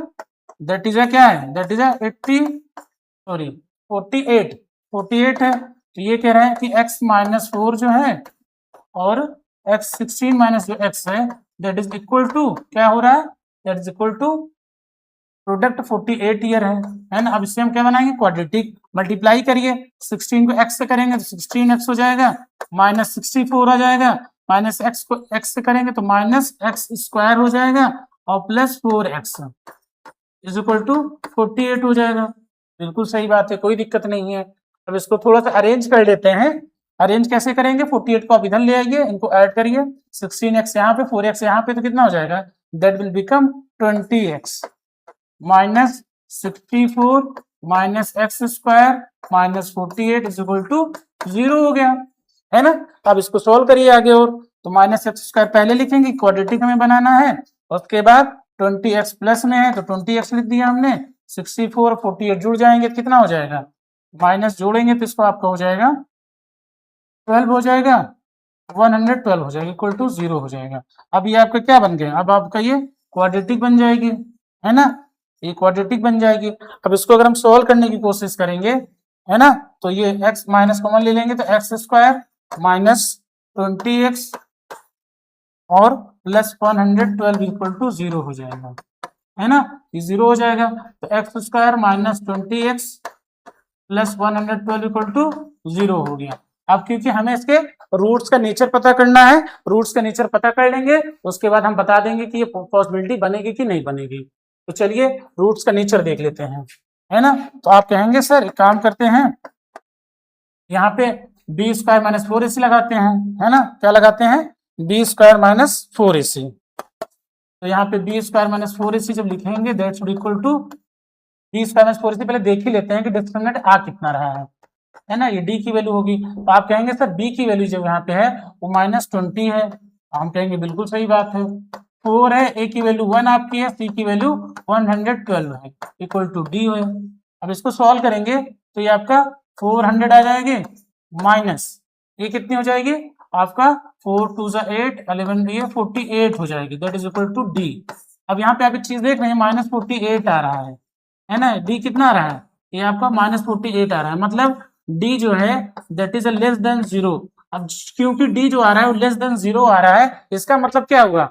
क्या है, दैट इज अ 48 है। तो ये कह रहे हैं कि x माइनस 4 जो है और x 16 माइनस जो x है दैट इज इक्वल टू, क्या हो रहा है, that is equal to product 48 year है ना। अब इससे हम क्या बनाएंगे, क्वाड्रेटिक, मल्टीप्लाई करिए, 16 को x से करेंगे तो 16x हो जाएगा, माइनस 64 आ जाएगा, माइनस x को x से करेंगे तो माइनस x स्क्वायर हो जाएगा, और plus 4x is equal to 48 हो जाएगा। बिल्कुल सही बात है, कोई दिक्कत नहीं है। अब इसको थोड़ा सा अरेंज कर लेते हैं। अरेंज कैसे करेंगे, 48 को आप इधर ले आइए, इनको ऐड करिए, 16x यहाँ पे, 4x यहाँ पे, तो कितना हो जाएगा, that will become 20x minus 64 minus x square minus 48 is equal to 0 हो गया, है ना। अब इसको सोल्व करिए आगे, और तो माइनस एक्स स्क्वायर पहले लिखेंगे, क्वाड्रेटिक हमें बनाना है, उसके बाद 20x प्लस में है तो 20x लिख दिया हमने, 64 48 जुड़ जाएंगे कितना हो जाएगा, माइनस जोड़ेंगे तो इसको आपका हो जाएगा 12 हो जाएगा, 112 हो जाएगा, इक्वल टू 0 हो जाएगा। अब ये आपका क्या बन गया, अब आपका ये क्वाड्रेटिक बन जाएगी, है ना, ये क्वाड्रेटिक बन जाएगी। अब इसको अगर हम सोल्व करने की कोशिश करेंगे, है ना, तो ये x माइनस कॉमन ले लेंगे तो एक्स स्क्वायर माइनस 20x और प्लस 112 इक्वल टू 0 हो जाएगा, है ना, ये 0 हो जाएगा। तो x square minus 20x plus 112 equal to 0 हो गया। अब क्योंकि हमें इसके रूट्स का नेचर पता करना है, रूट्स का नेचर पता कर लेंगे, उसके बाद हम बता देंगे कि ये पॉसिबिलिटी बनेगी कि नहीं बनेगी। तो चलिए रूट्स का नेचर देख लेते हैं, है ना। तो आप कहेंगे सर एक काम करते हैं, यहाँ पे बी स्क्वायर माइनस 4ac लगाते हैं, है ना, क्या लगाते हैं, बी स्क्वायर माइनस 4ac। तो यहाँ पे बी स्क्वायर माइनस 4ac जब लिखेंगे that should equal to b square minus 4ac, पहले देख ही लेते हैं कि डिस्क्रिमिनेंट आ कितना रहा है ना, ये डी की वैल्यू होगी। तो आप कहेंगे सर बी की वैल्यू जो यहाँ पे है वो -20 है, हम कहेंगे बिल्कुल सही बात है। 4 है, ए की वैल्यू 1 आपकी है, सी की वैल्यू 112 है, इक्वल टू डी है। अब इसको सॉल्व करेंगे तो ये आपका 400 आ जाएगी, माइनस ये कितनी हो जाएगी आपका 4 2 8 11 ये 48 हो जाएगी, that is equal to D. अब यहाँ पे आप एक चीज देख रहे हैं -48 आ रहा है ना, डी कितना आ रहा है, ये आपका -48 आ रहा है, मतलब डी जो है दैट इज लेस देन 0। अब क्योंकि डी जो आ रहा है वो लेस देन 0 आ रहा है, इसका मतलब क्या हुआ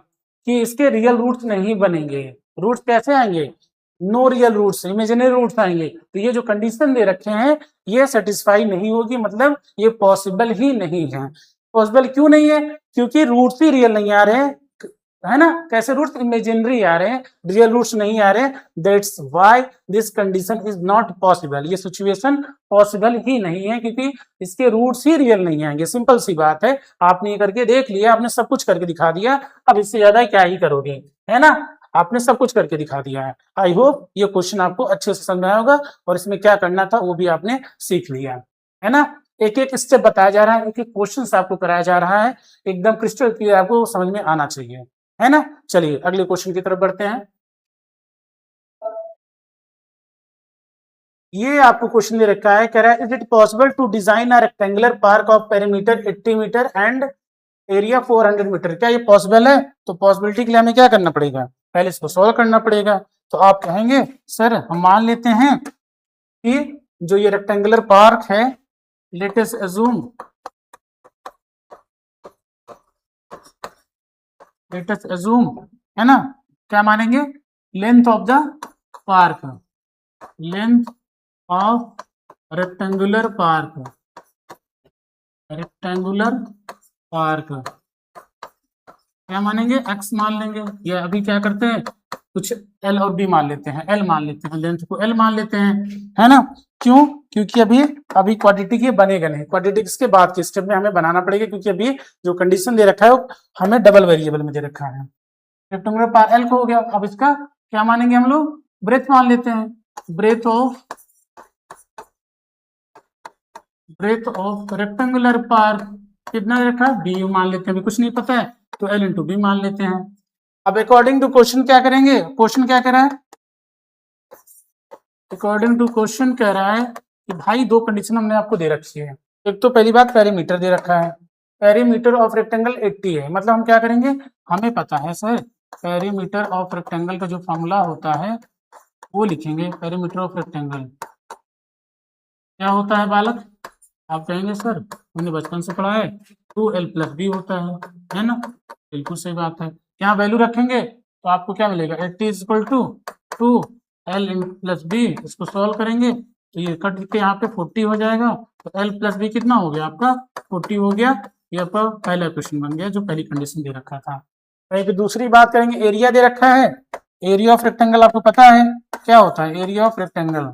कि इसके रियल रूट्स नहीं बनेंगे। रूट्स कैसे आएंगे, no real roots, imaginary roots आएंगे। तो ये जो कंडीशन दे रखे हैं ये सेटिस्फाई नहीं होगी, मतलब ये पॉसिबल ही नहीं है। पॉसिबल क्यों नहीं है, क्योंकि रूट्स ही रियल नहीं आ रहे हैं, है ना, कैसे रूट्स इमेजिनरी आ रहे हैं, रियल रूट्स नहीं आ रहे, that's why this condition is not possible, ये सिचुएशन पॉसिबल ही नहीं है क्योंकि इसके रूट्स ही रियल नहीं आएंगे। सिंपल सी बात है, आपने ये करके देख लिया, आपने सब कुछ करके दिखा दिया, अब इससे ज्यादा क्या ही करोगे, है ना, आपने सब कुछ करके दिखा दिया है। आई होप ये क्वेश्चन आपको अच्छे से समझ में आया होगा और इसमें क्या करना था वो भी आपने सीख लिया, है ना। एक एक स्टेप बताया जा रहा है, एक एक क्वेश्चन आपको कराया जा रहा है, एकदम क्रिस्टल क्लियर आपको समझ में आना चाहिए, है ना। चलिए अगले क्वेश्चन की तरफ बढ़ते हैं। ये आपको क्वेश्चन दे रखा है, कह रहा है is it possible to design a rectangular park of perimeter 80 metre and area 400 metre, क्या ये पॉसिबल है? तो पॉसिबिलिटी के लिए हमें क्या करना पड़ेगा, पहले इसको सॉल्व करना पड़ेगा। तो आप कहेंगे सर हम मान लेते हैं कि जो ये रेक्टेंगुलर पार्क है, लेट अस अज्यूम, है ना, क्या मानेंगे, length of the park, length of rectangular park क्या मानेंगे, x मान लेंगे, या अभी क्या करते हैं कुछ l और b मान लेते हैं, l मान लेते हैं, लेंथ को l मान लेते हैं, है ना। क्यों? क्योंकि अभी क्वाड्रेटिक ये बनेगा नहीं, क्वाड्रेटिक के बाद के स्टेप में हमें बनाना पड़ेगा क्योंकि अभी जो कंडीशन दे रखा है वो हमें डबल वेरिएबल में दे रखा है। रेक्टेंगुलर पार्क l को हो गया, अब इसका क्या मानेंगे हम लोग, ब्रेथ मान लेते हैं, ब्रेथ ऑफ रेक्टेंगुलर पार्क कितना रखा है, बी मान लेते हैं, अभी कुछ नहीं पता है तो l इंटू बी मान लेते हैं। अब अकॉर्डिंग टू क्वेश्चन क्या करेंगे, क्वेश्चन क्या कह रहा है, अकॉर्डिंग टू क्वेश्चन कह रहा है कि भाई दो कंडीशन हमने आपको दे रखी है, एक तो पहली बात पेरीमीटर दे रखा है, पेरीमीटर ऑफ रेक्टेंगल 80 है, मतलब हम क्या करेंगे, हमें पता है सर पेरीमीटर ऑफ रेक्टेंगल का जो फॉर्मूला होता है वो लिखेंगे, पेरीमीटर ऑफ रेक्टेंगल क्या होता है बालक, आप कहेंगे सर हमने बचपन से पढ़ा है 2l प्लस बी होता है ना, बिल्कुल सही बात है। यहाँ वैल्यू रखेंगे तो आपको क्या मिलेगा, 80 is equal to 2l plus b, इसको सॉल्व करेंगे तो ये कट के यहाँ पे 40 हो जाएगा, तो l प्लस बी कितना हो गया आपका 40 हो गया, ये आपका पहला क्वेश्चन बन गया जो पहली कंडीशन दे रखा था। फिर दूसरी बात करेंगे, एरिया दे रखा है, एरिया ऑफ रेक्टेंगल आपको पता है क्या होता है, एरिया ऑफ रेक्टेंगल,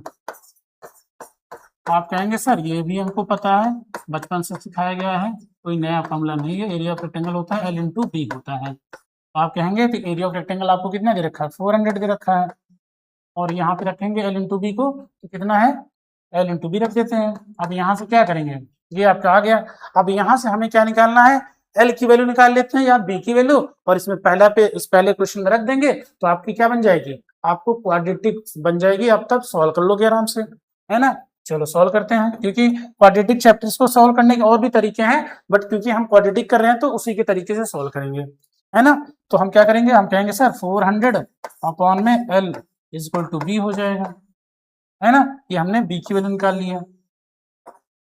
आप कहेंगे सर ये भी हमको पता है, बचपन से सिखाया गया है, कोई नया फॉर्मूला नहीं है, एरिया ऑफ रेक्टेंगल होता है l इंटू बी होता है। तो आप कहेंगे तो एरिया ऑफ रेक्टेंगल आपको कितना दे रखा है, 400 दे रखा है, और यहाँ पे रखेंगे l इंटू बी को, तो कितना है l इंटू बी रख देते हैं। अब यहाँ से क्या करेंगे, ये आपका आ गया, अब यहाँ से हमें क्या निकालना है, l की वैल्यू निकाल लेते हैं या b की वैल्यू, और इसमें इस पहले क्वेश्चन में रख देंगे तो आपकी क्या बन जाएगी, आपको क्वाड्रेटिक बन जाएगी, अब तब सॉल्व कर लोगे आराम से, है ना। चलो सॉल्व करते हैं, क्योंकि क्वाड्रेटिक चैप्टर्स को सॉल्व करने के और भी तरीके हैं, बट क्योंकि हम क्वाड्रेटिक कर रहे हैं तो उसी के तरीके से सॉल्व करेंगे, है ना। तो हम क्या करेंगे, हम कहेंगे सर 400 अपॉन में l is equal to b हो जाएगा, है ना, ये हमने b की वैल्यू निकाल लिया,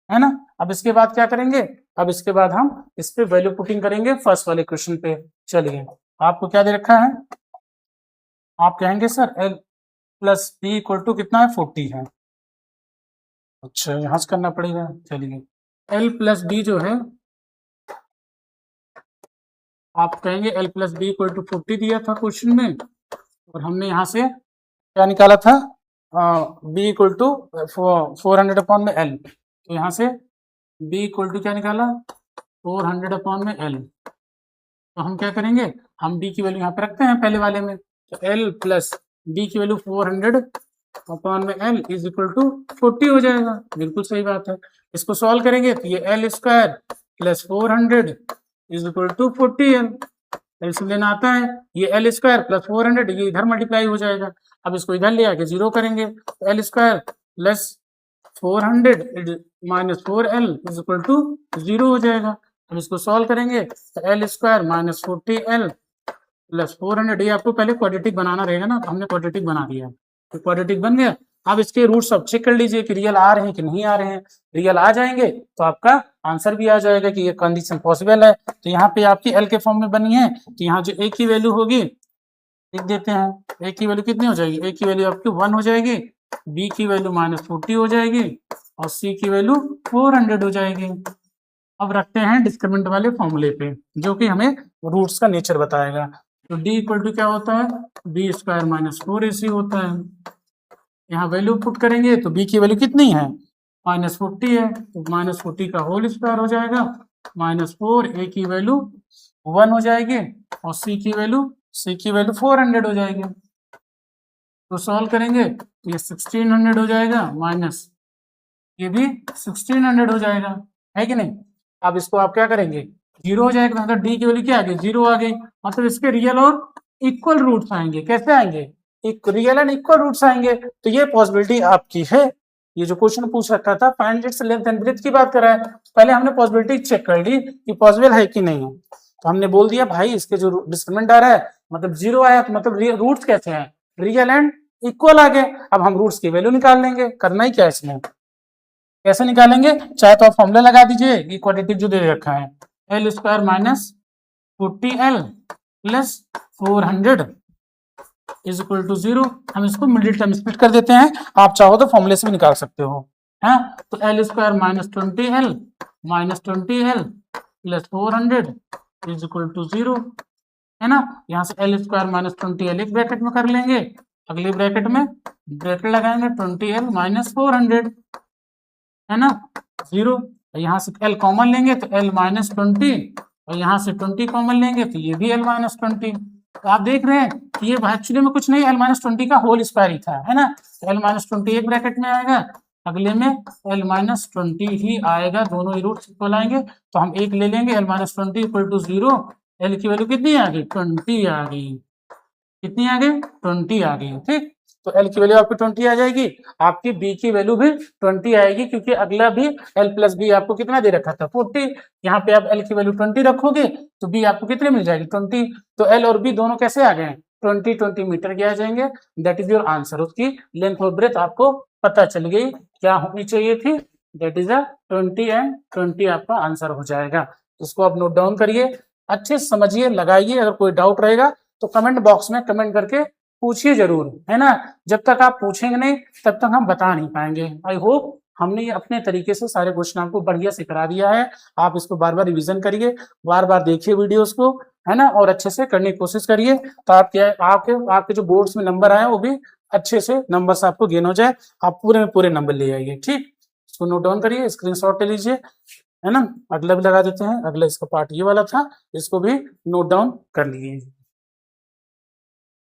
है ना। अब इसके बाद क्या करेंगे, अब इसके बाद हम इस पे वैल्यू पुटिंग करेंगे फर्स्ट वाले क्वेश्चन पे। चलिए आपको क्या दे रखा है, आप कहेंगे sir l plus b equal to कितना है 40 है, अच्छा यहाँ से करना पड़ेगा, चलिए l प्लस बी जो है, आप कहेंगे l plus b equal to 40 दिया था क्वेश्चन में, और हमने यहाँ से क्या निकाला था, b इक्वल टू 400 अपॉन में l, तो यहाँ से b इक्वल टू क्या निकाला 400 अपॉन में l, तो हम क्या करेंगे, हम b की वैल्यू यहाँ पे रखते हैं पहले वाले में, तो l प्लस b की वैल्यू 400 अपॉन में l इज इक्वल टू 40 हो जाएगा, बिल्कुल सही बात है। इसको सॉल्व करेंगे तो ये l square plus 400 is equal to 40l, LCM लेना आता है, ये l स्क्वायर प्लस 400 ये इधर मल्टीप्लाई हो जाएगा, अब इसको इधर ले आके जीरो करेंगे, तो l square plus 400 minus 4l is equal to 0 हो जाएगा। अब इसको सॉल्व करेंगे तो l square minus 40l plus 400, ये आपको पहले क्वाड्रेटिक बनाना रहेगा ना, तो हमने क्वाड्रेटिक बना दिया, तो क्वाड्रेटिक बन गया। अब इसके रूट्स अब चेक कर लीजिए कि रियल आ रहे हैं कि नहीं आ रहे हैं, रियल आ जाएंगे तो आपका आंसर भी आ जाएगा कि ये कंडीशन पॉसिबल है। तो यहाँ पे आपकी एल के फॉर्म में बनी है, तो यहाँ जो ए की वैल्यू होगी लिख देते हैं, ए की वैल्यू कितनी हो जाएगी, ए की वैल्यू आपकी 1 हो जाएगी, बी की वैल्यू -40 हो जाएगी, और सी की वैल्यू 400 हो जाएगी। अब रखते हैं डिस्क्रिमिनेंट वाले फॉर्मूले पे, जो कि हमें रूट्स का नेचर बताएगा। तो d इक्वल टू क्या होता है, बी स्क्वायर माइनस 4ac होता है। यहाँ वैल्यू पुट करेंगे तो b की वैल्यू कितनी है, -40 है, तो -40 का होल स्क्वायर हो जाएगा, -4, a की वैल्यू 1 हो जाएगी और c की वैल्यू 400 हो जाएगी। तो सॉल्व करेंगे तो ये 1600 हो जाएगा, माइनस ये भी 1600 हो जाएगा, है कि नहीं। अब इसको आप क्या करेंगे, 0 हो जाएगा, मतलब डी की वैल्यू क्या आ गई, 0 आ गई, मतलब इसके रियल और इक्वल रूट्स आएंगे। कैसे आएंगे, एक रियल एंड इक्वल रूट्स आएंगे। तो ये पॉसिबिलिटी आपकी है। ये जो क्वेश्चन पूछ रखा था find its length and breadth की बात कर रहा है, पहले हमने पॉसिबिलिटी चेक कर ली कि पॉसिबल है कि नहीं है। तो हमने बोल दिया भाई इसके जो डिस्क्रिमिनेंट आ रहा है मतलब 0 आया, तो मतलब रूट्स कैसे हैं, रियल एंड इक्वल आ गए। अब हम रूट्स की वैल्यू निकाल लेंगे, करना ही क्या है इसमें, कैसे निकालेंगे, चाहे तो आप फॉर्मूला लगा दीजिए, ये क्वाड्रेटिक जो दे रखा है, l square minus 40l plus 400 is equal to 0। हम इसको मिडिल टर्म स्प्लिट कर देते हैं, आप चाहो तो फॉर्मूले से भी निकाल सकते हो, है। तो l square minus 20l plus 400 is equal to 0, है ना। यहाँ से एल स्क्वायर माइनस 20l एक ब्रैकेट में कर लेंगे, अगले ब्रैकेट में ब्रैकेट लगाएंगे 20l माइनस 400, है ना, 0। यहाँ से l कॉमन लेंगे तो l माइनस 20 और यहाँ से 20 कॉमन लेंगे तो ये भी l माइनस 20। तो आप देख रहे हैं कि ये एक्चुअली में कुछ नहीं, l माइनस 20 का होल स्क्वायर ही था, है ना। l माइनस 20 एक ब्रैकेट में आएगा, अगले में l माइनस 20 ही आएगा, दोनों ही रूट्स इक्वल आएंगे। तो हम एक ले लेंगे, l minus 20 equal to 0, l की वैल्यू कितनी आ गई, 20 आ गई, कितनी आ गई, 20 आ गई, ठीक। तो L की वैल्यू आपकी 20 आ जाएगी, आपकी B की वैल्यू भी 20 आएगी, क्योंकि अगला भी L प्लस B आपको कितना दे रखा था, 40। यहाँ पे आप L की वैल्यू 20 रखोगे तो B आपको कितने मिल जाएगी, 20। तो L और B दोनों कैसे आ गए, 20 मीटर के आ जाएंगे। That is your answer. उसकी लेंथ और ब्रेथ आपको पता चल गई क्या होनी चाहिए थी, दैट इज 20 एंड 20 आपका आंसर हो जाएगा। इसको आप नोट डाउन करिए, अच्छे से समझिए, लगाइए। अगर कोई डाउट रहेगा तो कमेंट बॉक्स में कमेंट करके पूछिए जरूर, है ना। जब तक आप पूछेंगे नहीं तब तक हम बता नहीं पाएंगे। आई होप हमने ये अपने तरीके से सारे क्वेश्चन आपको बढ़िया से करा दिया है। आप इसको बार बार रिवीजन करिए, बार बार देखिए वीडियोस को, है ना, और अच्छे से करने की कोशिश करिए। तो आपके जो बोर्ड्स में नंबर आए वो भी अच्छे से नंबर आपको गेन हो जाए, आप पूरे में पूरे नंबर ले आइए, ठीक। इसको नोट डाउन करिए, स्क्रीनशॉट ले लीजिए, है ना। अगला भी लगा देते हैं, अगला इसका पार्ट ये वाला था, इसको भी नोट डाउन कर लीजिए।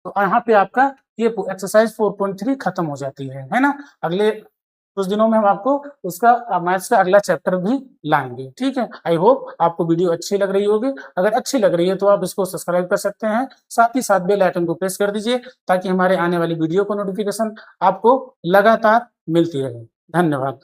तो यहाँ पे आपका ये एक्सरसाइज 4.3 खत्म हो जाती है ना। अगले कुछ दिनों में हम आपको उसका मैथ्स का अगला चैप्टर भी लाएंगे, ठीक है। आई होप आपको वीडियो अच्छी लग रही होगी, अगर अच्छी लग रही है तो आप इसको सब्सक्राइब कर सकते हैं, साथ ही साथ बेल आइकन को प्रेस कर दीजिए ताकि हमारे आने वाली वीडियो को नोटिफिकेशन आपको लगातार मिलती रहे। धन्यवाद।